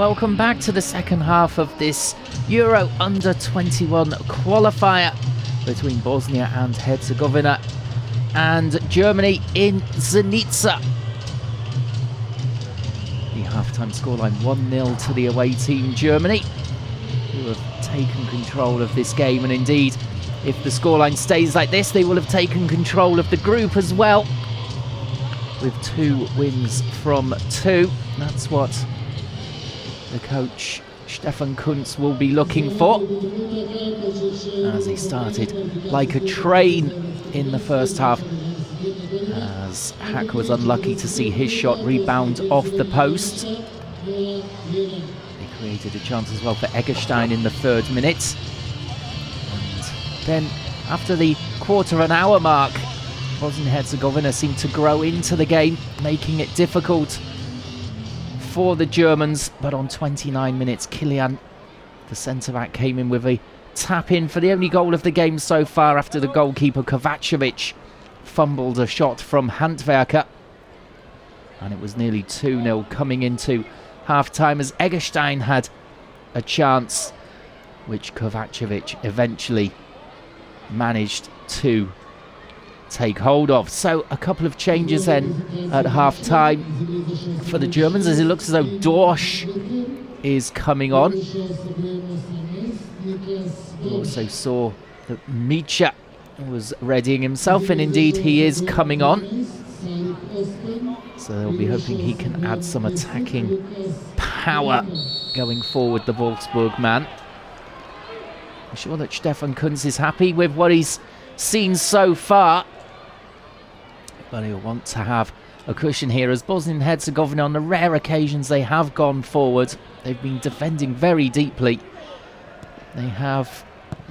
welcome back to the second half of this Euro Under-21 qualifier between Bosnia and Herzegovina and Germany in Zenica. The half-time scoreline 1-0 to the away team Germany, who have taken control of this game, and indeed, if the scoreline stays like this, they will have taken control of the group as well, with 2 wins from 2. That's what the coach Stefan Kuntz will be looking for, as he started like a train in the first half, as Hack was unlucky to see his shot rebound off the post. He created a chance as well for Eggestein in the 3rd minute. And then after the quarter of an hour mark, Bosnia Herzegovina seemed to grow into the game, making it difficult for the Germans. But on 29 minutes, Kilian, the centre-back, came in with a tap-in for the only goal of the game so far, after the goalkeeper Kovacevic fumbled a shot from Handwerker. And it was nearly 2-0 coming into half-time, as Eggestein had a chance, which Kovacevic eventually managed to take hold of. So a couple of changes then at half-time for the Germans, as it looks as though Dorsch is coming on. We also saw that Micha was readying himself, and indeed he is coming on. So they'll be hoping he can add some attacking power going forward, the Wolfsburg man. I'm sure that Stefan Kuntz is happy with what he's seen so far, but he'll want to have a cushion here, as Bosnia and Herzegovina, on the rare occasions they have gone forward, they've been defending very deeply. They have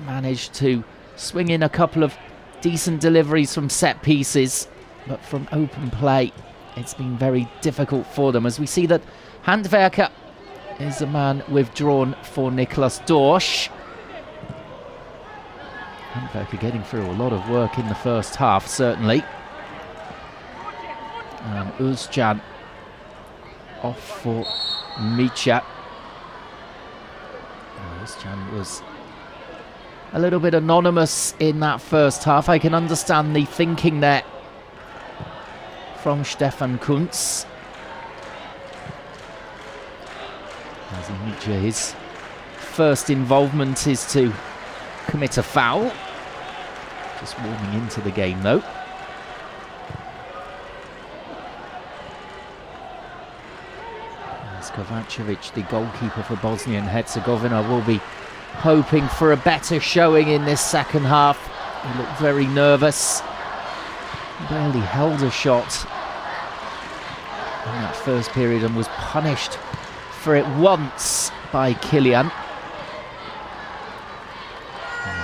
managed to swing in a couple of decent deliveries from set pieces, but from open play it's been very difficult for them, as we see that Handwerker is a man withdrawn for Niklas Dorsch. Handwerker getting through a lot of work in the first half, certainly. And Özcan off for Micha. Özcan was a little bit anonymous in that first half. I can understand the thinking there from Stefan Kuntz. As Micha, his first involvement is to commit a foul. Just warming into the game though. As Kovacevic, the goalkeeper for Bosnia and Herzegovina, will be hoping for a better showing in this second half. He looked very nervous. Barely held a shot in that first period and was punished for it once by Kilian.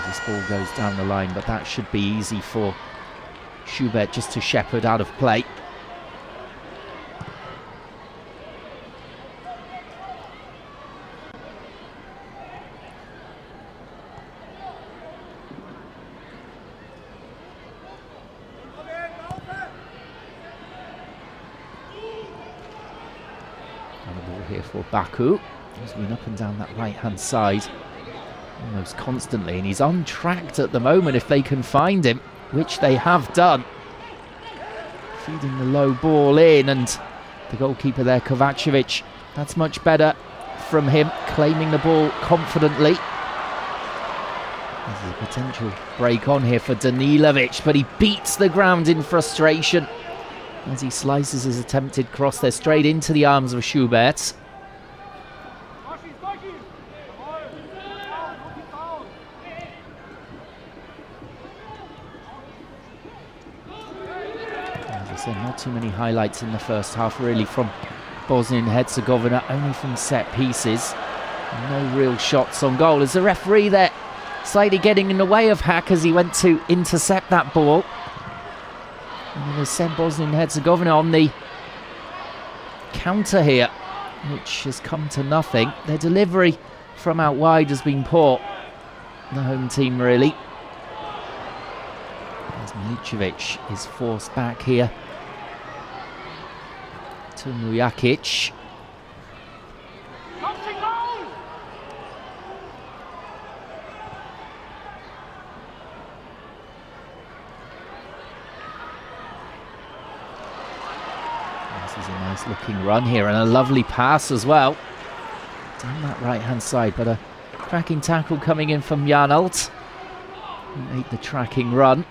This ball goes down the line, but that should be easy for Schubert just to shepherd out of play. And a ball here for Baku. He's been up and down that right-hand side almost constantly, and he's untracked at the moment if they can find him, which they have done. Feeding the low ball in, and the goalkeeper there, Kovacevic, that's much better from him, claiming the ball confidently. There's a potential break on here for Danilovic, but he beats the ground in frustration as he slices his attempted cross there straight into the arms of Schubert. Not too many highlights in the first half really from Bosnia and Herzegovina, only from set pieces. No real shots on goal, as the referee there slightly getting in the way of Hack as he went to intercept that ball. And they sent Bosnia and Herzegovina on the counter here, which has come to nothing. Their delivery from out wide has been poor, the home team really. As Milicevic is forced back here to Mujakic. Nice looking run here and a lovely pass as well. Down that right hand side, but a cracking tackle coming in from Janelt. He made the tracking run.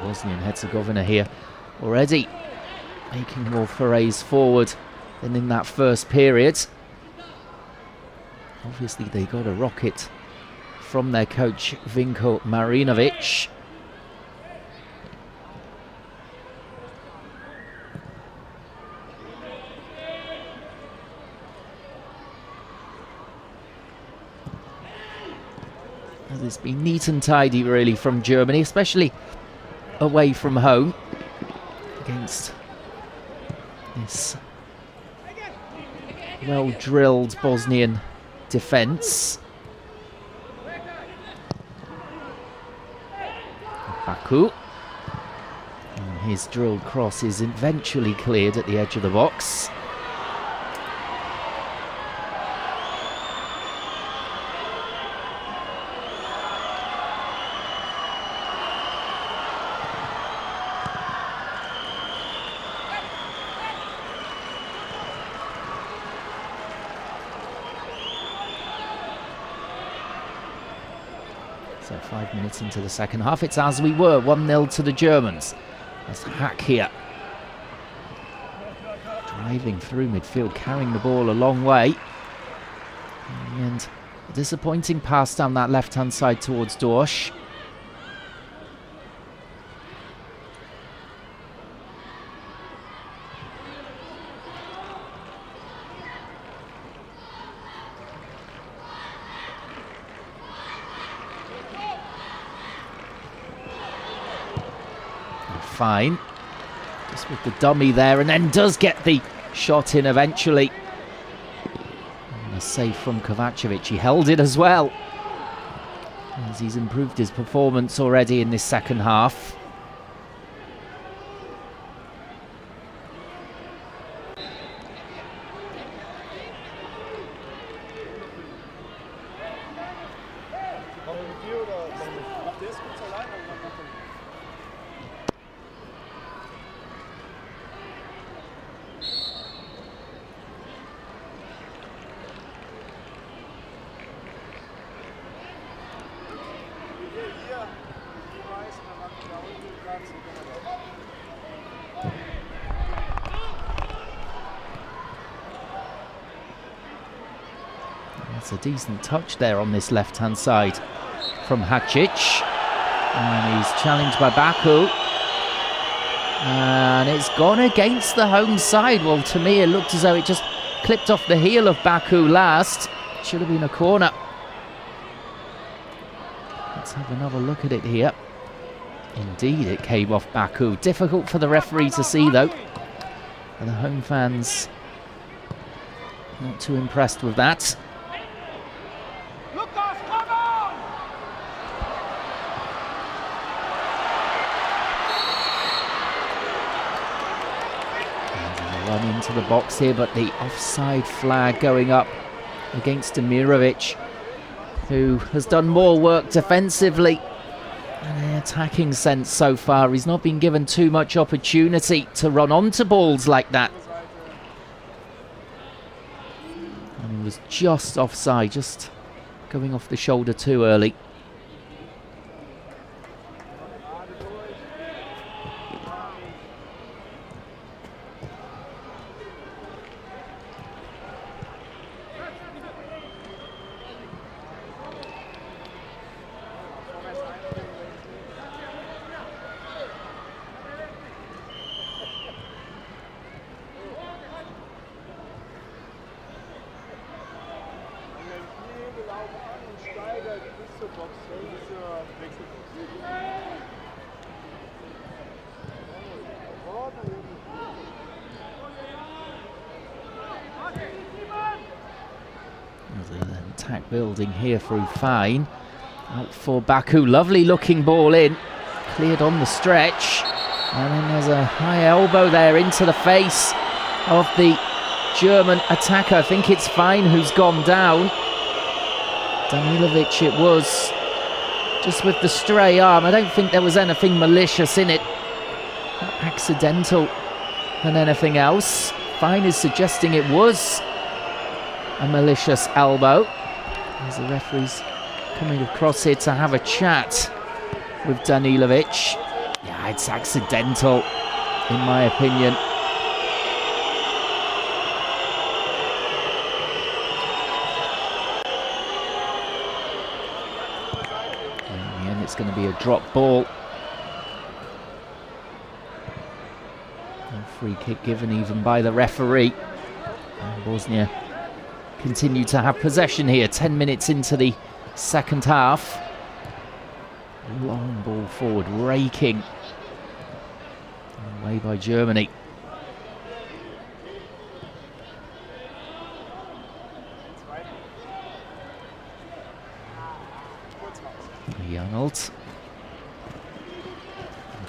Bosnia Herzegovina here already making more forays forward than in that first period. Obviously they got a rocket from their coach Vinko Marinovic. It's been neat and tidy really from Germany, especially away from home against this well-drilled Bosnian defence. Baku, and his drilled cross is eventually cleared at the edge of the box. So 5 minutes into the second half, it's as we were, 1-0 to the Germans. That's Hack here. Driving through midfield, carrying the ball a long way. And a disappointing pass down that left-hand side towards Dorsch. Fine, just with the dummy there, and then does get the shot in eventually. And a save from Kovacevic, he held it as well, as he's improved his performance already in this second half. It's a decent touch there on this left-hand side from Hacic. And he's challenged by Baku. And it's gone against the home side. Well, to me, it looked as though it just clipped off the heel of Baku last. Should have been a corner. Let's have another look at it here. Indeed, it came off Baku. Difficult for the referee to see, though. And the home fans not too impressed with that. Run into the box here, but the offside flag going up against Demirovic, who has done more work defensively in the attacking sense so far. He's not been given too much opportunity to run onto balls like that. And he was just offside, just going off the shoulder too early. Attack building here through Fine. Out for Baku. Lovely looking ball in. Cleared on the stretch. And then there's a high elbow there into the face of the German attacker. I think it's Fine who's gone down. Danilovic it was, just with the stray arm. I don't think there was anything malicious in it. More accidental than anything else. Fine is suggesting it was a malicious elbow. As the referee's coming across here to have a chat with Danilovic. Yeah, it's accidental, in my opinion. In the end, it's going to be a drop ball. No free kick given even by the referee. And Bosnia continue to have possession here, 10 minutes into the second half. Long ball forward, raking away by Germany. Arnold.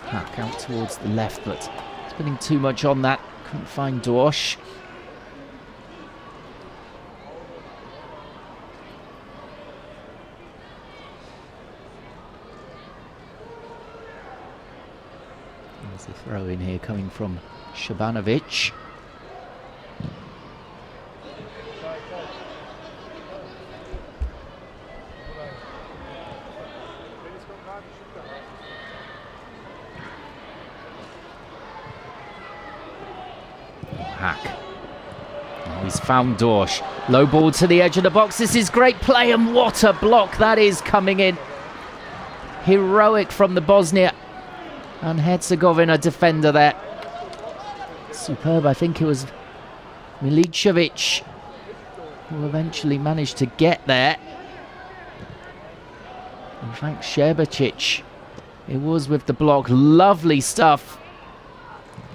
Hack out towards the left, but spinning too much on that. Couldn't find Dorsch. There's a throw in here coming from Shabanovic. Hack. Oh, he's found Dorsch. Low ball to the edge of the box. This is great play, and what a block that is coming in. Heroic from the Bosnia and Herzegovina defender there. Superb. I think it was Milicevic who eventually managed to get there. In fact, Sherbecic, it was with the block. Lovely stuff.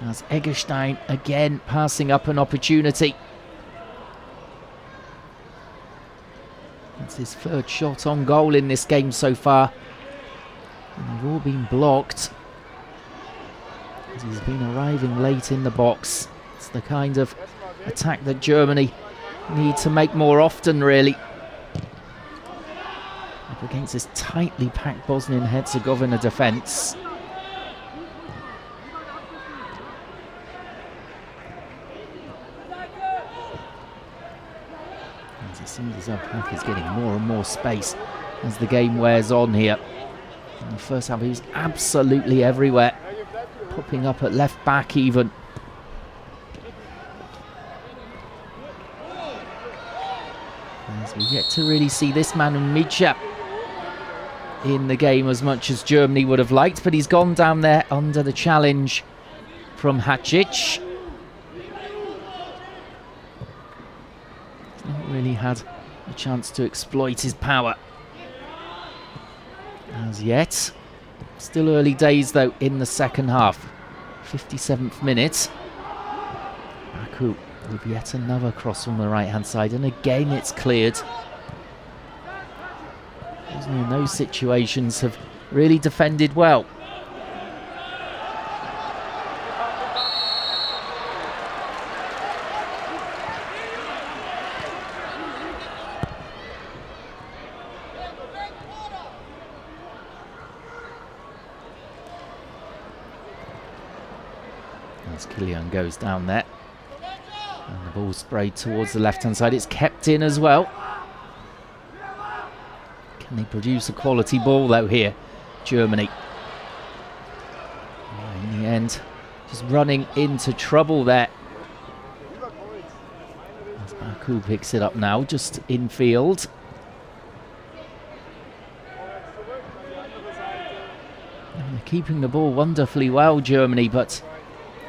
As Eggestein again passing up an opportunity. It's his third shot on goal in this game so far. And they've all been blocked. As he's been arriving late in the box. It's the kind of attack that Germany need to make more often, really. Up against this tightly packed Bosnian Herzegovina defence. As it seems as though Hack is getting more and more space as the game wears on here. In the first half, he was absolutely everywhere. Popping up at left back even. As we get to really see this man Micha in the game as much as Germany would have liked, but he's gone down there under the challenge from Hacic. He's not really had a chance to exploit his power as yet. Still early days though in the second half. 57th minute. Baku with yet another cross from the right hand side, and again it's cleared. In those situations have really defended well. As Kylian goes down there. And the ball sprayed towards the left-hand side. It's kept in as well. Can they produce a quality ball, though, here, Germany? In the end, just running into trouble there. As Baku picks it up now, just infield. And they're keeping the ball wonderfully well, Germany, but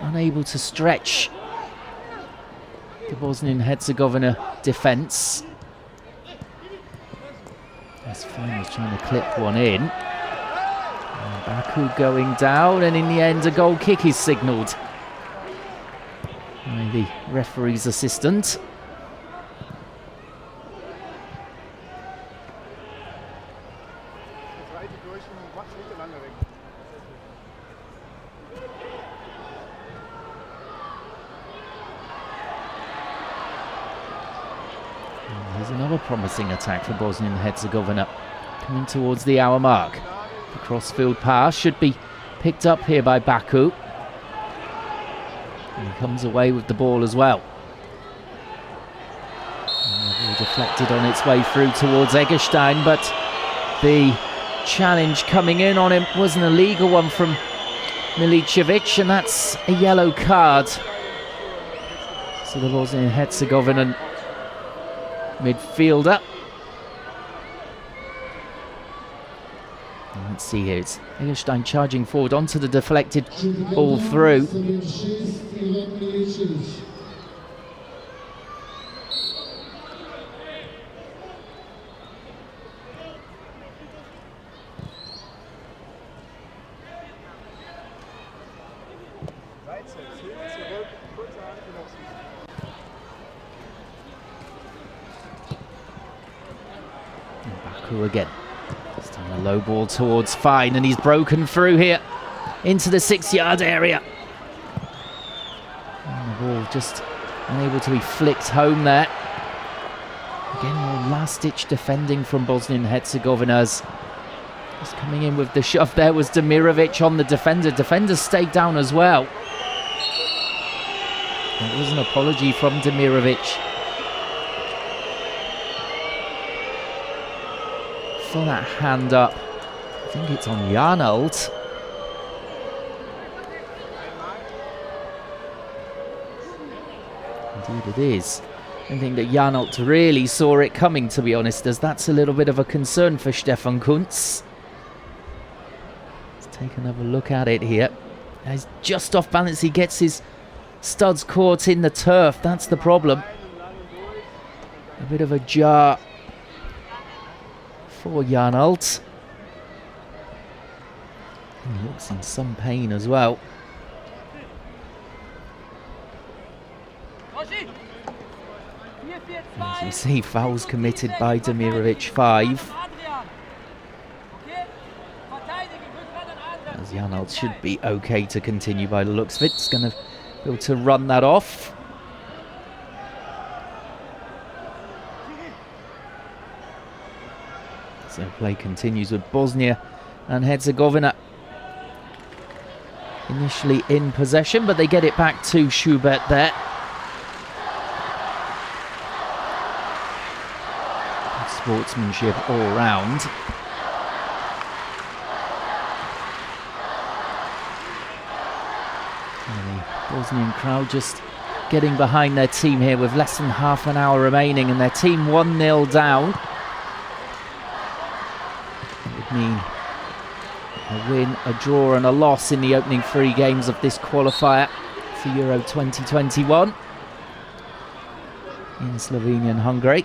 unable to stretch the Bosnian-Herzegovina defence. As Fine was trying to clip one in. And Baku going down, and in the end a goal kick is signalled by the referee's assistant. promising attack for Bosnia Herzegovina. Coming towards the hour mark. The crossfield pass should be picked up here by Baku. And he comes away with the ball as well. And deflected on its way through towards Eggestein, but the challenge coming in on him was an illegal one from Milicevic, and that's a yellow card. So the Bosnian Herzegovina midfielder. Let's see here, it's Eggestein charging forward onto the deflected ball through. Baku again. This time a low ball towards Fine, and he's broken through here into the 6-yard area. And the ball just unable to be flicked home there. Again, more last-ditch defending from Bosnia Herzegovina's. Just coming in with the shove there was Demirovic on the defender. Defender stayed down as well. There was an apology from Demirovic for that hand up. I think it's on Jarnold. Indeed it is. I think that Jarnold really saw it coming, to be honest, as that's a little bit of a concern for Stefan Kuntz. Let's take another look at it here. He's just off balance. He gets his studs caught in the turf. That's the problem. A bit of a jar for Jarnold. He looks in some pain as well. As you see, fouls committed by Demirovic, 5. As Jarnold should be okay to continue by the looks of it. It's going to be able to run that off. So play continues with Bosnia and Herzegovina initially in possession, but they get it back to Schubert there. Good sportsmanship all round. And the Bosnian crowd just getting behind their team here with less than half an hour remaining, and their team 1-0 down. Mean a win, a draw and a loss in the opening 3 games of this qualifier for Euro 2021 in Slovenia and Hungary.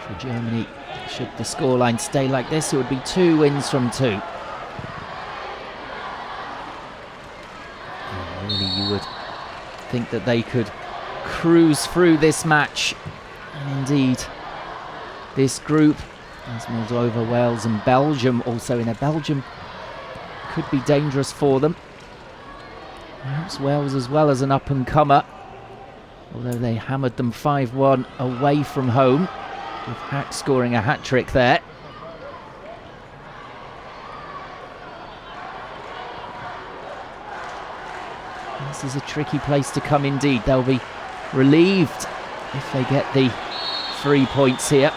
For Germany, should the scoreline stay like this, it would be 2 wins from 2. And really, you would think that they could cruise through this match, and indeed this group, as Moldova, Wales and Belgium also in there. Belgium could be dangerous for them. Perhaps Wales as well as an up-and-comer, although they hammered them 5-1 away from home, with Hack scoring a hat-trick there. This is a tricky place to come indeed. They'll be relieved if they get the 3 points here.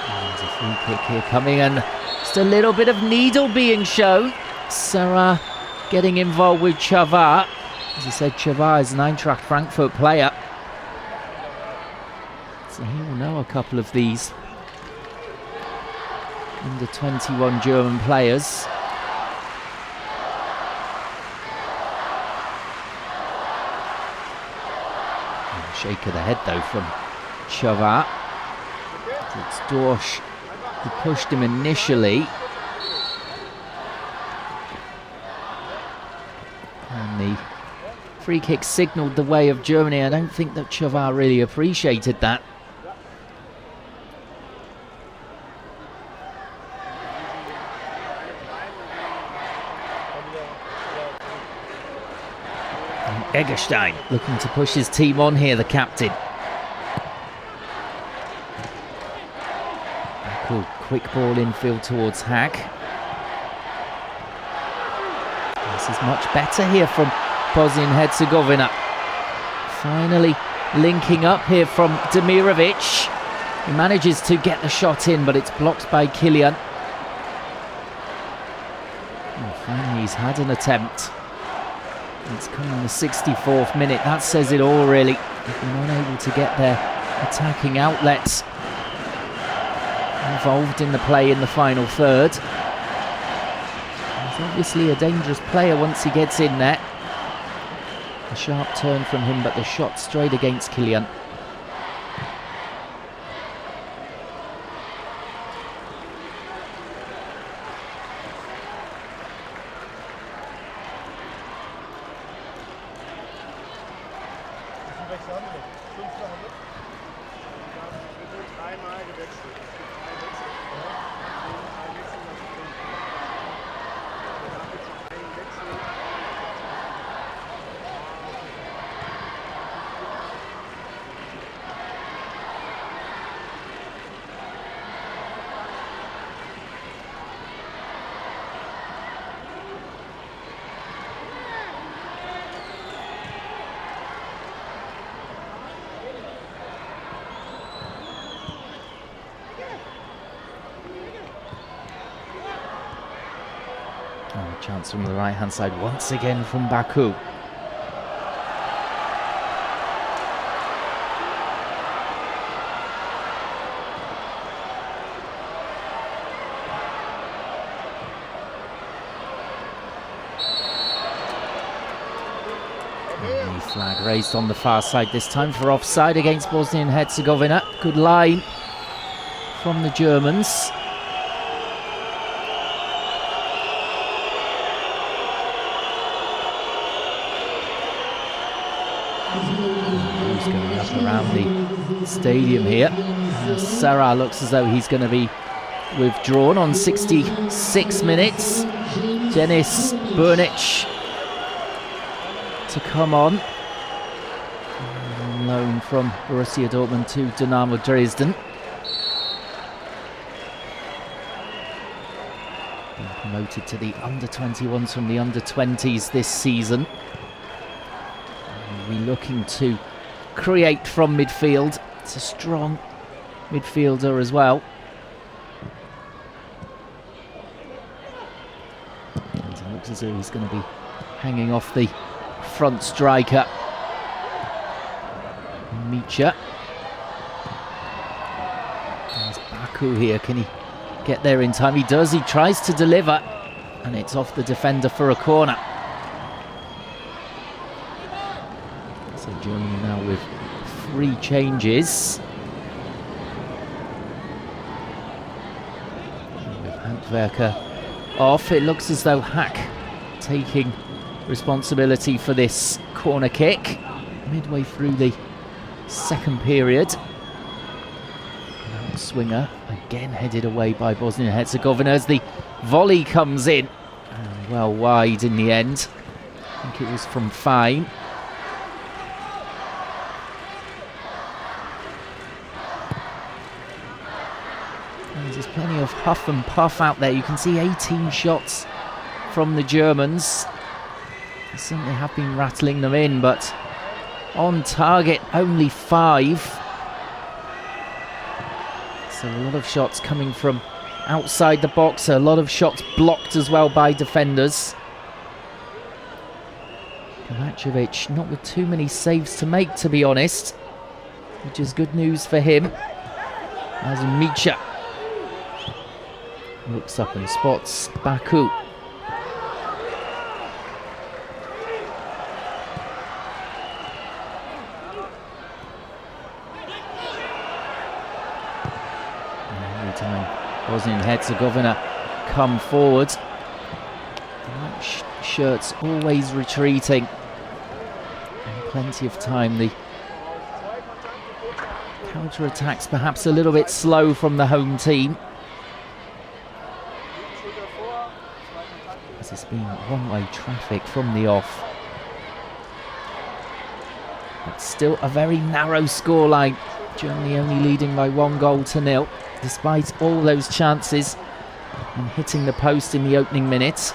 There's a free kick here coming, and just a little bit of needle being shown. Sarah getting involved with Chavar. As I said, Chavar is an Eintracht Frankfurt player, so he will know a couple of these under 21 German players. Shake of the head though from Chavar. It's Dorsch who pushed him initially. And the free kick signalled the way of Germany. I don't think that Chavar really appreciated that. Eggestein looking to push his team on here, the captain. Cool. Quick ball infield towards Hack. This is much better here from Bosnia Herzegovina. Finally linking up here from Demirovic. He manages to get the shot in, but it's blocked by Kylian. And finally he's had an attempt. It's come in the 64th minute. That says it all, really. They've been unable to get their attacking outlets involved in the play in the final third. He's obviously a dangerous player once he gets in there. A sharp turn from him, but the shot straight against Kylian. Chance from the right hand side once again from Baku. And the flag raised on the far side this time for offside against Bosnia and Herzegovina. Good line from the Germans. Going up around the stadium here. Serra looks as though he's going to be withdrawn on 66 minutes. Denis Burnic to come on loan from Borussia Dortmund to Dynamo Dresden. Being promoted to the under-21s from the under-20s this season. We're looking to create from midfield. It's a strong midfielder as well. And it looks as though he's going to be hanging off the front striker, Micha. There's Baku here. Can he get there in time? He does. He tries to deliver, and it's off the defender for a corner. So Germany now with 3 changes. With Handwerker off, it looks as though Hack taking responsibility for this corner kick midway through the second period. Swinger again headed away by Bosnia and Herzegovina as the volley comes in, and well wide in the end. I think it was from Fine. There's plenty of huff and puff out there. You can see 18 shots from the Germans. They certainly have been rattling them in, but on target only 5. So a lot of shots coming from outside the box, a lot of shots blocked as well by defenders. Kovacevic not with too many saves to make, to be honest, which is good news for him. As Micha looks up and spots Baku. Every time Bosnia and Herzegovina come forward, the white shirts always retreating. And plenty of time. The counter-attacks perhaps a little bit slow from the home team. As it's been one-way traffic from the off. But still a very narrow scoreline. Germany only leading by 1-0, despite all those chances and hitting the post in the opening minutes.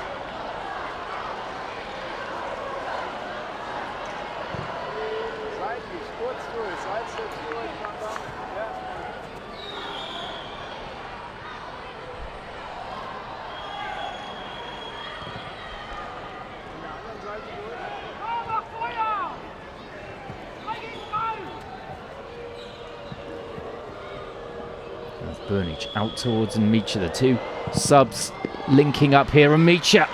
Burnic out towards Micha, the two subs linking up here, and Micha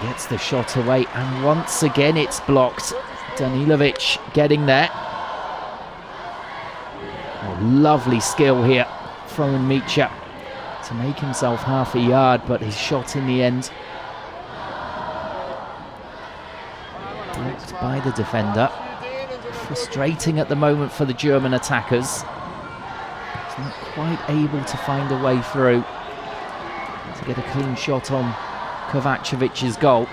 gets the shot away, and once again it's blocked. Danilovic getting there. Oh, lovely skill here from Micha to make himself half a yard, but his shot in the end blocked by the defender. Frustrating at the moment for the German attackers. Not quite able to find a way through to get a clean shot on Kovacevic's goal.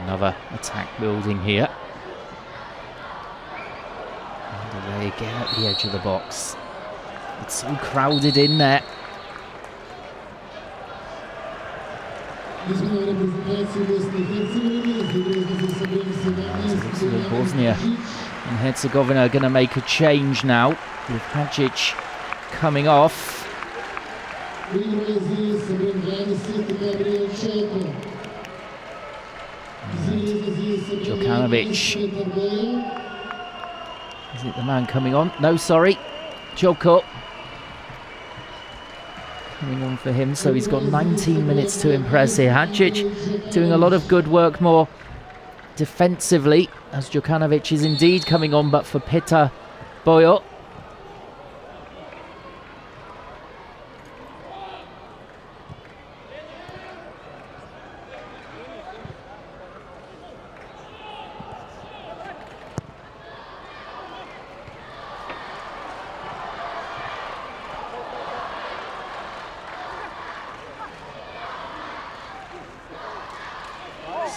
Another attack building here. And away again at the edge of the box. It's so crowded in there. Bosnia and Herzegovina are going to make a change now, with Hadžić coming off. Djokanovic. Is it the man coming on? No, sorry. Djoko coming on for him, so he's got 19 minutes to impress here. Hadžić doing a lot of good work more defensively, as Djokanovic is indeed coming on, but for Petar Boyo.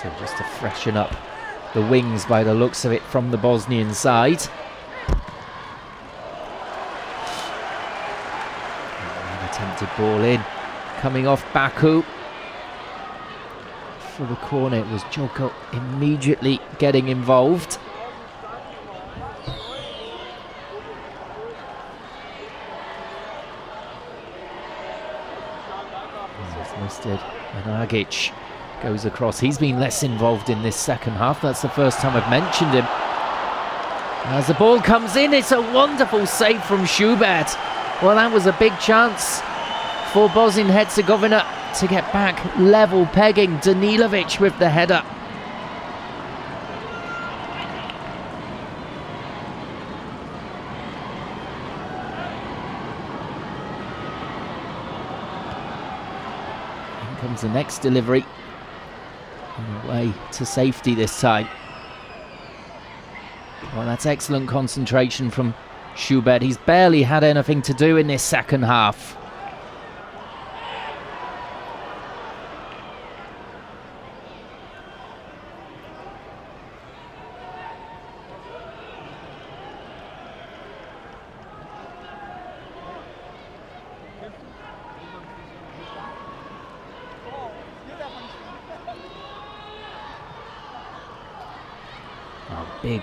So just to freshen up the wings by the looks of it from the Bosnian side. An attempted ball in, coming off Baku. For the corner, it was Djoko immediately getting involved. He's listed, and Hadžić goes across. He's been less involved in this second half. That's the first time I've mentioned him. As the ball comes in, it's a wonderful save from Schubert. Well, that was a big chance for Bosnia Herzegovina to get back level pegging. Danilovic with the header. In comes the next delivery. Away to safety this time. Well, that's excellent concentration from Schubert. He's barely had anything to do in this second half.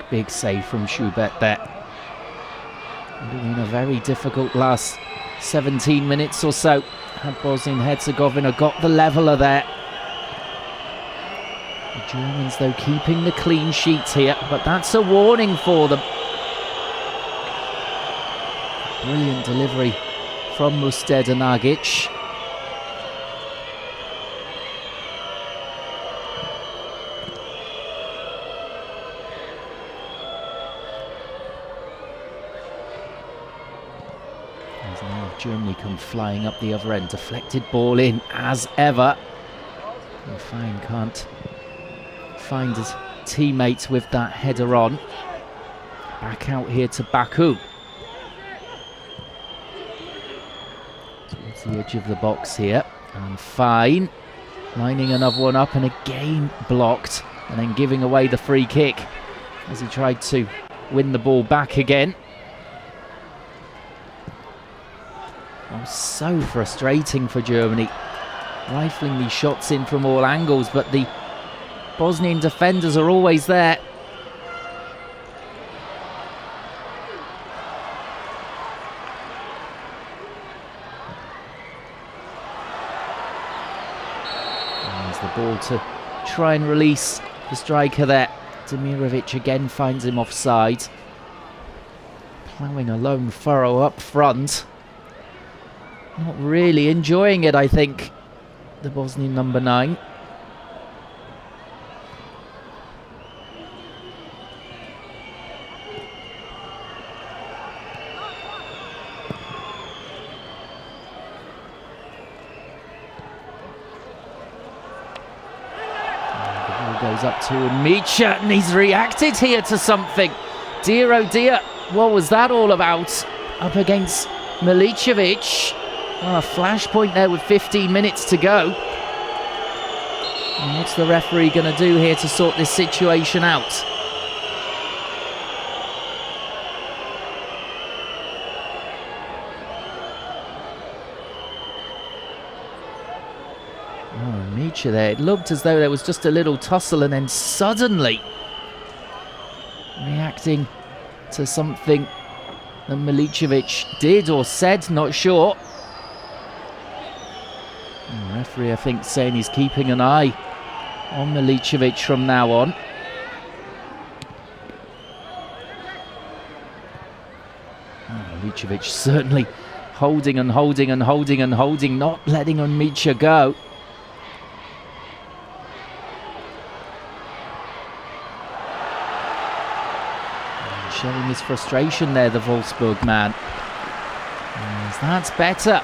Big save from Schubert there. In a very difficult last 17 minutes or so. Had Bosnia Herzegovina got the leveller there. The Germans, though, keeping the clean sheet here, but that's a warning for them. Brilliant delivery from Musted and Agic. As now Germany come flying up the other end. Deflected ball in as ever. And Fine can't find his teammates with that header on. Back out here to Baku. Towards the edge of the box here. And Fine lining another one up and again blocked. And then giving away the free kick as he tried to win the ball back again. Oh, so frustrating for Germany. Rifling these shots in from all angles, but the Bosnian defenders are always there. There's the ball to try and release the striker there. Demirovic again finds him offside. Ploughing a lone furrow up front. Not really enjoying it, I think, the Bosnian number 9. The ball goes up to Micha, and he's reacted here to something. Dear oh dear, what was that all about? Up against Milicevic. Oh, a flashpoint there with 15 minutes to go. And what's the referee going to do here to sort this situation out? Oh, Micha there. It looked as though there was just a little tussle and then suddenly reacting to something that Milicevic did or said, not sure. The referee, I think, saying he's keeping an eye on Milicevic from now on. Milicevic certainly holding and holding and holding and holding, not letting on Micha go. And showing his frustration there, the Wolfsburg man. Yes, that's better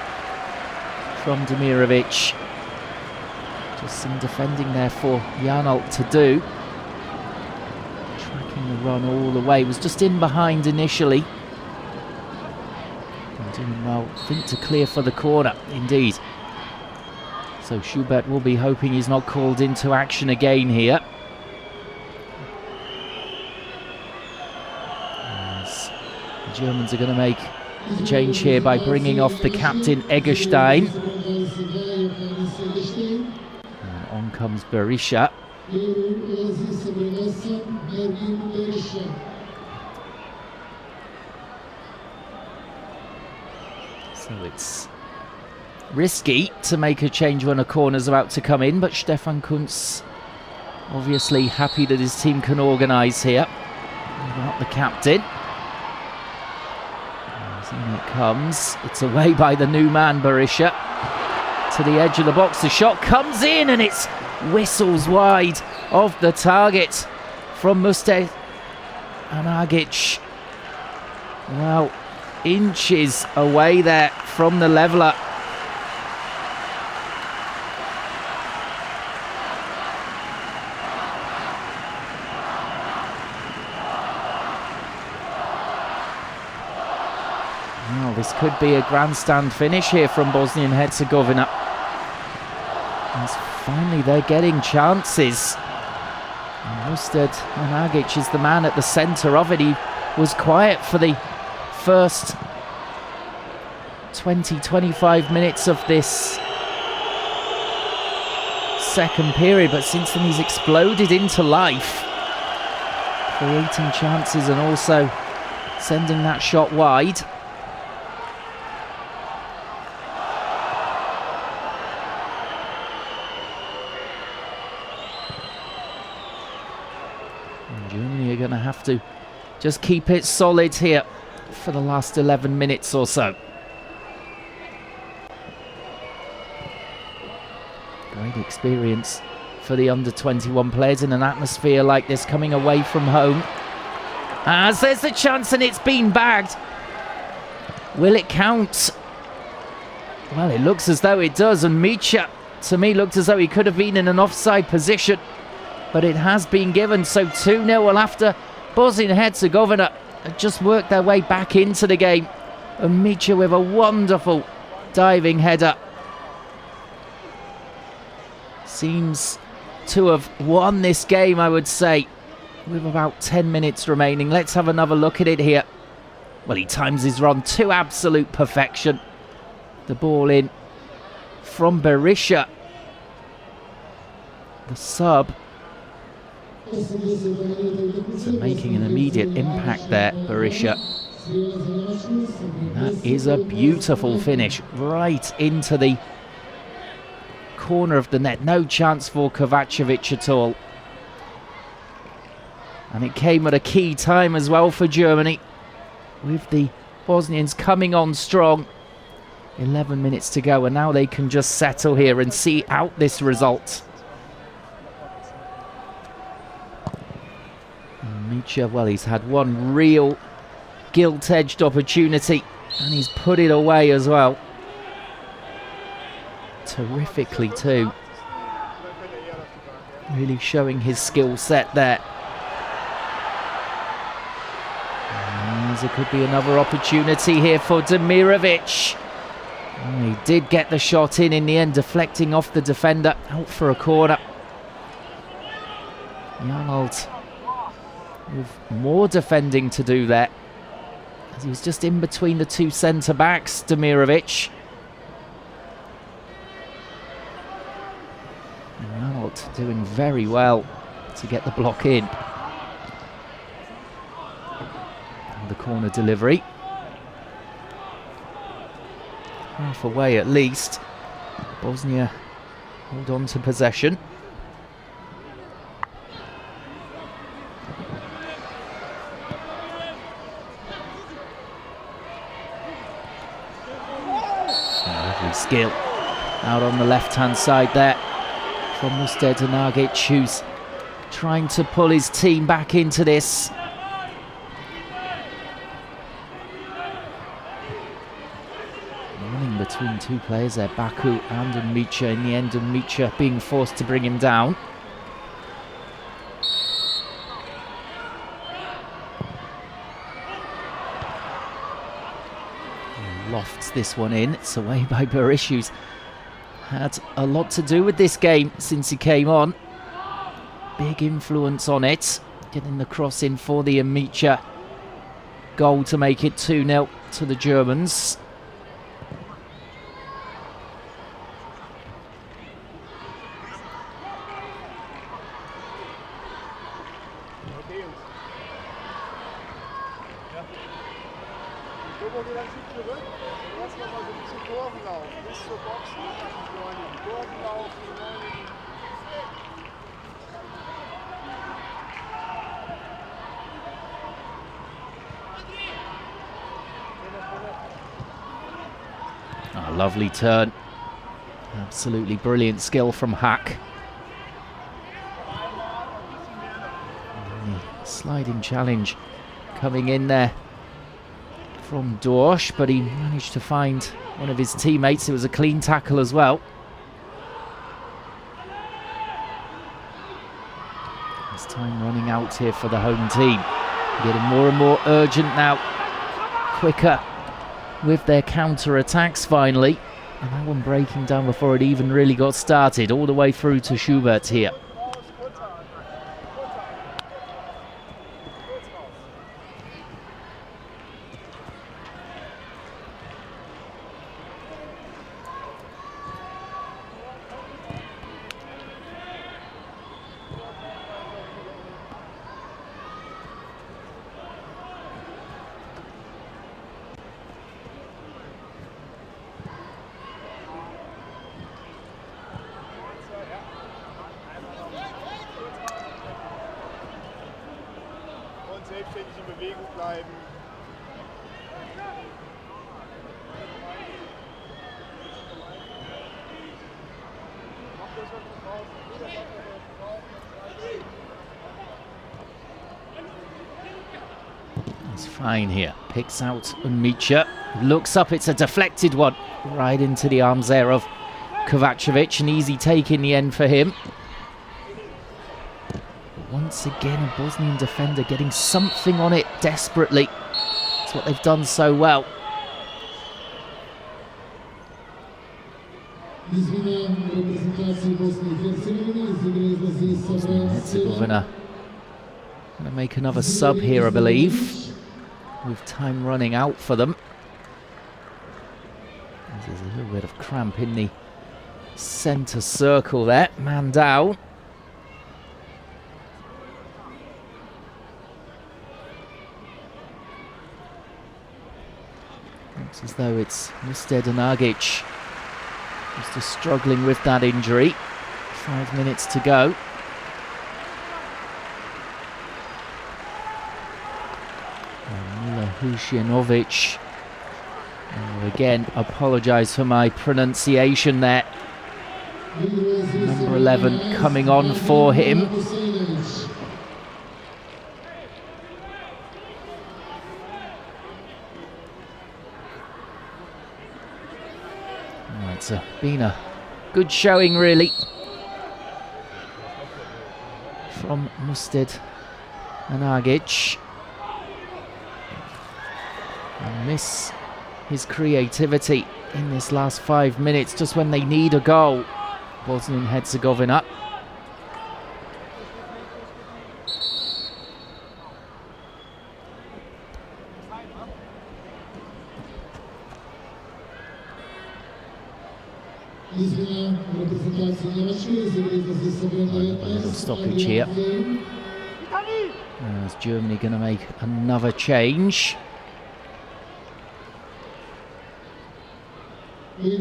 from Demirovic. Just some defending there for Janelt to do. Tracking the run all the way. Was just in behind initially. And doing well, I think, to clear for the corner, indeed. So Schubert will be hoping he's not called into action again here. As the Germans are going to make a change here by bringing off the captain Eggestein. And on comes Berisha. So it's risky to make a change when a corner's about to come in, but Stefan Kuntz obviously happy that his team can organise here without the captain. In it comes. It's away by the new man, Berisha. To the edge of the box. The shot comes in and it's whistles wide of the target from Musted and Agic. Well, inches away there from the leveller. Well, this could be a grandstand finish here from Bosnia and Herzegovina. As finally they're getting chances. Musted and Agic is the man at the centre of it. He was quiet for the first 20-25 minutes of this second period, but since then he's exploded into life, creating chances and also sending that shot wide. And Germany are going to have to just keep it solid here for the last 11 minutes or so. Great experience for the under-21 players in an atmosphere like this, coming away from home. As there's the chance, and it's been bagged. Will it count? Well, it looks as though it does, and Micha, to me, looked as though he could have been in an offside position, but it has been given. So 2-0 will after Bosnia Herzegovina just worked their way back into the game. And Micha with a wonderful diving header. Seems to have won this game, I would say, with about 10 minutes remaining. Let's have another look at it here. Well, he times his run to absolute perfection. The ball in from Berisha, the sub. So making an immediate impact there, Berisha. And that is a beautiful finish right into the corner of the net. No chance for Kovacevic at all. And it came at a key time as well for Germany, with the Bosnians coming on strong. 11 minutes to go, and now they can just settle here and see out this result. Micha, well, he's had one real gilt-edged opportunity, and he's put it away as well. Terrifically too. Really showing his skill set there. And there could be another opportunity here for Demirovic. He did get the shot in the end, deflecting off the defender, out for a corner. Arnold with more defending to do there, as he was just in between the two centre-backs, Demirovic. And Arnold doing very well to get the block in. And the corner delivery. Half away at least. Bosnia hold on to possession. Lovely skill out on the left-hand side there from Muster Danagic, who's trying to pull his team back into this. Running between two players there, Baku and Micha. In the end, Micha being forced to bring him down. Lofts this one in. It's away by Berisha, who's had a lot to do with this game since he came on. Big influence on it. Getting the cross in for the Micha goal to make it 2-0 to the Germans. Oh, lovely turn. Absolutely brilliant skill from Hack. Sliding challenge coming in there from Dorsch, but he managed to find one of his teammates. It was a clean tackle as well. It's time running out here for the home team. Getting more and more urgent now. Quicker with their counter-attacks finally. And that one breaking down before it even really got started. All the way through to Schubert here. Selbstständig in Bewegung bleiben. Fine here. Picks out Unmicha. Looks up. It's a deflected one. Right into the arms there of Kovacevic. An easy take in the end for him. Once again, a Bosnian defender getting something on it desperately. That's what they've done so well. Bosnia Herzegovina going to make another sub here, I believe, with time running out for them. There's a little bit of cramp in the centre circle there. Man down. Looks as though it's Mustad and Agic just struggling with that injury. 5 minutes to go. Mila Husianovic. Again, apologise for my pronunciation there. Number 11 coming on for him. It's been a good showing, really, from Mustad and Agic. And miss his creativity in this last 5 minutes, just when they need a goal. Bosnia Herzegovina. Stoppage here. Is Germany going to make another change? That's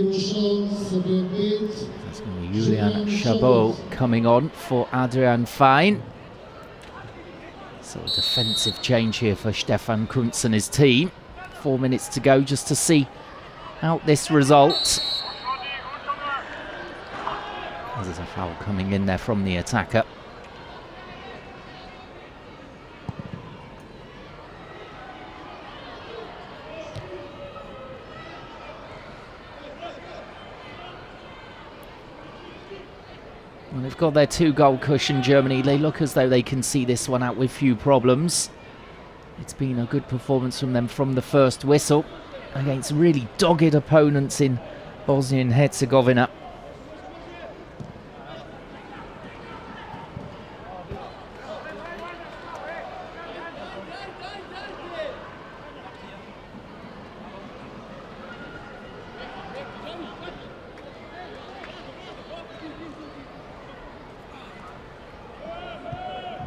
going to be Julian Chabot coming on for Adrian Fein. So a defensive change here for Stefan Kuntz and his team. 4 minutes to go just to see out this result. There's a foul coming in there from the attacker. Well, they've got their 2-goal cushion, Germany. They look as though they can see this one out with few problems. It's been a good performance from them from the first whistle against really dogged opponents in Bosnia and Herzegovina.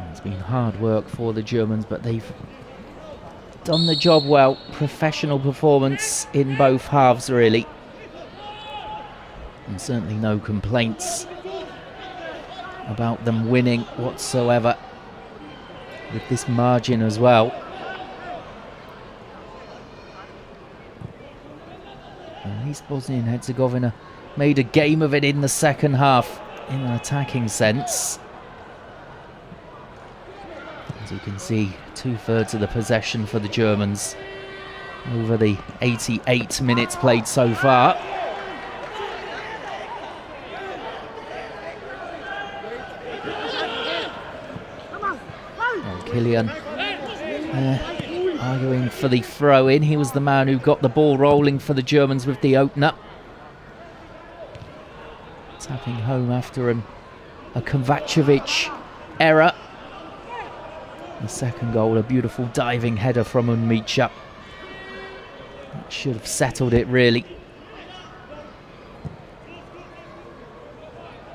It's been hard work for the Germans, but they've done the job well. Professional performance in both halves, really. And certainly no complaints about them winning whatsoever, with this margin as well. At least Bosnia and Herzegovina made a game of it in the second half in an attacking sense. As you can see, 2/3 of the possession for the Germans over the 88 minutes played so far. Oh, Kylian arguing for the throw-in. He was the man who got the ball rolling for the Germans with the opener. Tapping home after a Kovacevic error. The second goal, a beautiful diving header from Unmicha. That should have settled it, really.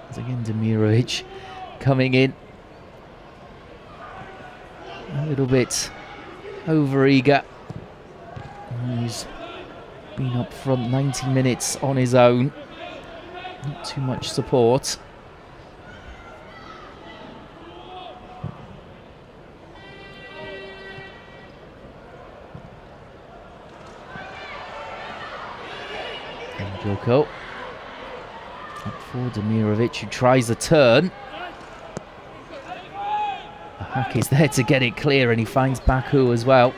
As again, Demirovic coming in. A little bit over-eager. He's been up front 90 minutes on his own. Not too much support. Joko. Up for Demirovic, who tries a turn. Hack is there to get it clear, and he finds Baku as well.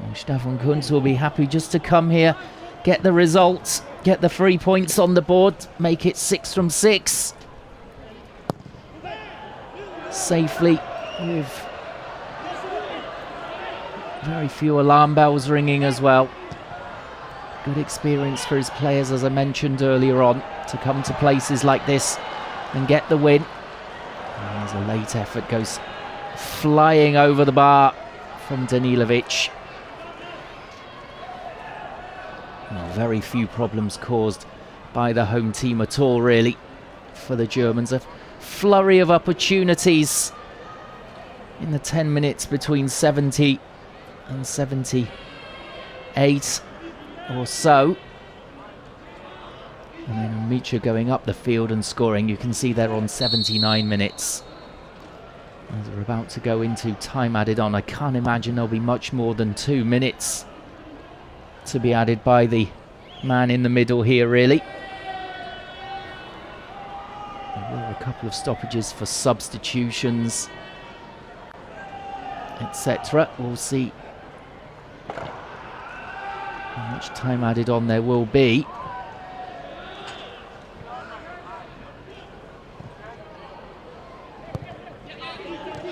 And Stefan Kuntz will be happy just to come here, get the results, get the 3 points on the board, make it 6 from 6. Safely, with very few alarm bells ringing as well. Good experience for his players, as I mentioned earlier on, to come to places like this and get the win. And there's a late effort, goes flying over the bar from Danilovic. Well, very few problems caused by the home team at all, really, for the Germans. A flurry of opportunities in the 10 minutes between 70 and 78 or so. And then Micha going up the field and scoring. You can see they're on 79 minutes. As we're about to go into time added on, I can't imagine there'll be much more than 2 minutes to be added by the man in the middle here, really. There were a couple of stoppages for substitutions, etc. We'll see how much time added on there will be.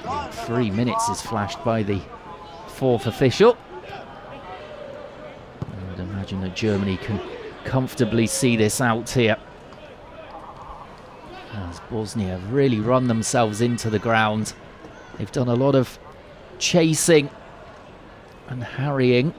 And 3 minutes is flashed by the fourth official. I would imagine that Germany can comfortably see this out here, as Bosnia have really run themselves into the ground. They've done a lot of chasing and harrying.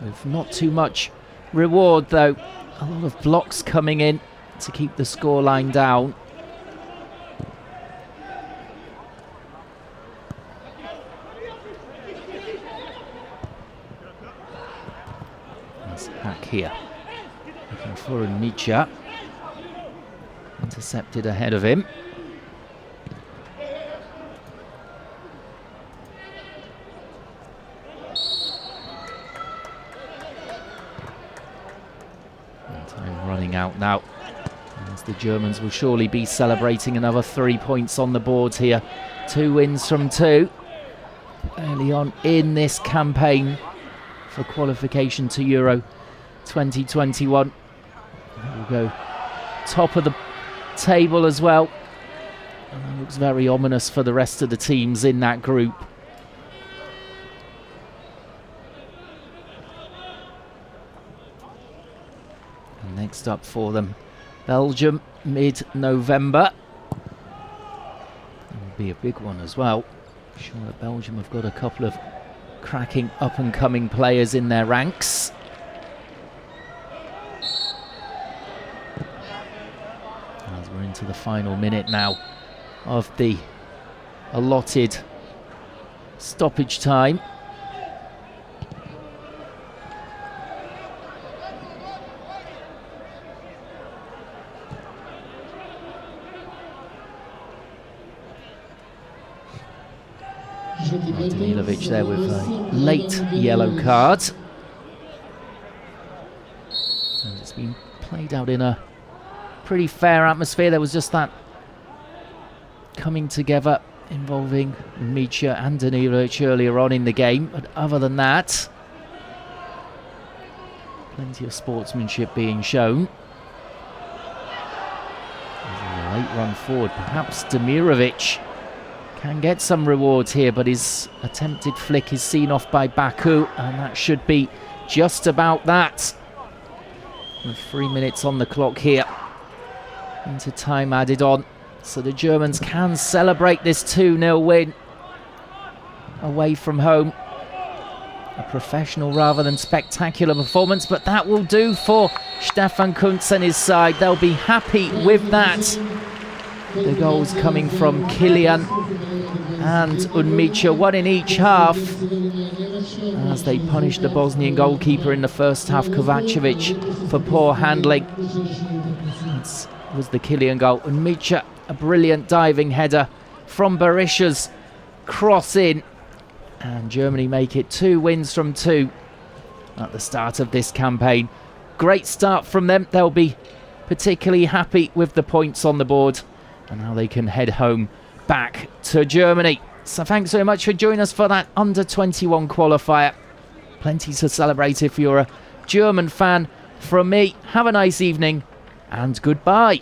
With not too much reward though. A lot of blocks coming in to keep the scoreline down. That's Hack here. Looking for Micha. Intercepted ahead of him. Time running out now, as the Germans will surely be celebrating another 3 points on the board here. 2 wins from 2 early on in this campaign for qualification to Euro 2021. We'll go top of the table as well, and that looks very ominous for the rest of the teams in that group. And next up for them, Belgium, mid-November. It will be a big one as well. I'm sure that Belgium have got a couple of cracking up-and-coming players in their ranks. As we're into the final minute now of the allotted stoppage time. Danilovic there with a late yellow card. And it's been played out in a pretty fair atmosphere. There was just that coming together involving Micha and Danilovic earlier on in the game. But other than that, plenty of sportsmanship being shown. There's a late run forward. Perhaps Demirovic can get some rewards here, but his attempted flick is seen off by Baku, and that should be just about that. With 3 minutes on the clock here, into time added on, so the Germans can celebrate this 2-0 win away from home. A professional rather than spectacular performance, but that will do for Stefan Kuntz and his side. They'll be happy with that. The goals coming from Kylian and Micha, one in each half, as they punished the Bosnian goalkeeper in the first half, Kovacevic, for poor handling. That was the Kylian goal. Micha, a brilliant diving header from Berisha's cross in, and Germany make it 2 wins from 2 at the start of this campaign. Great start from them. They'll be particularly happy with the points on the board, and now they can head home back to Germany. So thanks so much for joining us for that under-21 qualifier. Plenty to celebrate if you're a German fan. From me, have a nice evening and goodbye.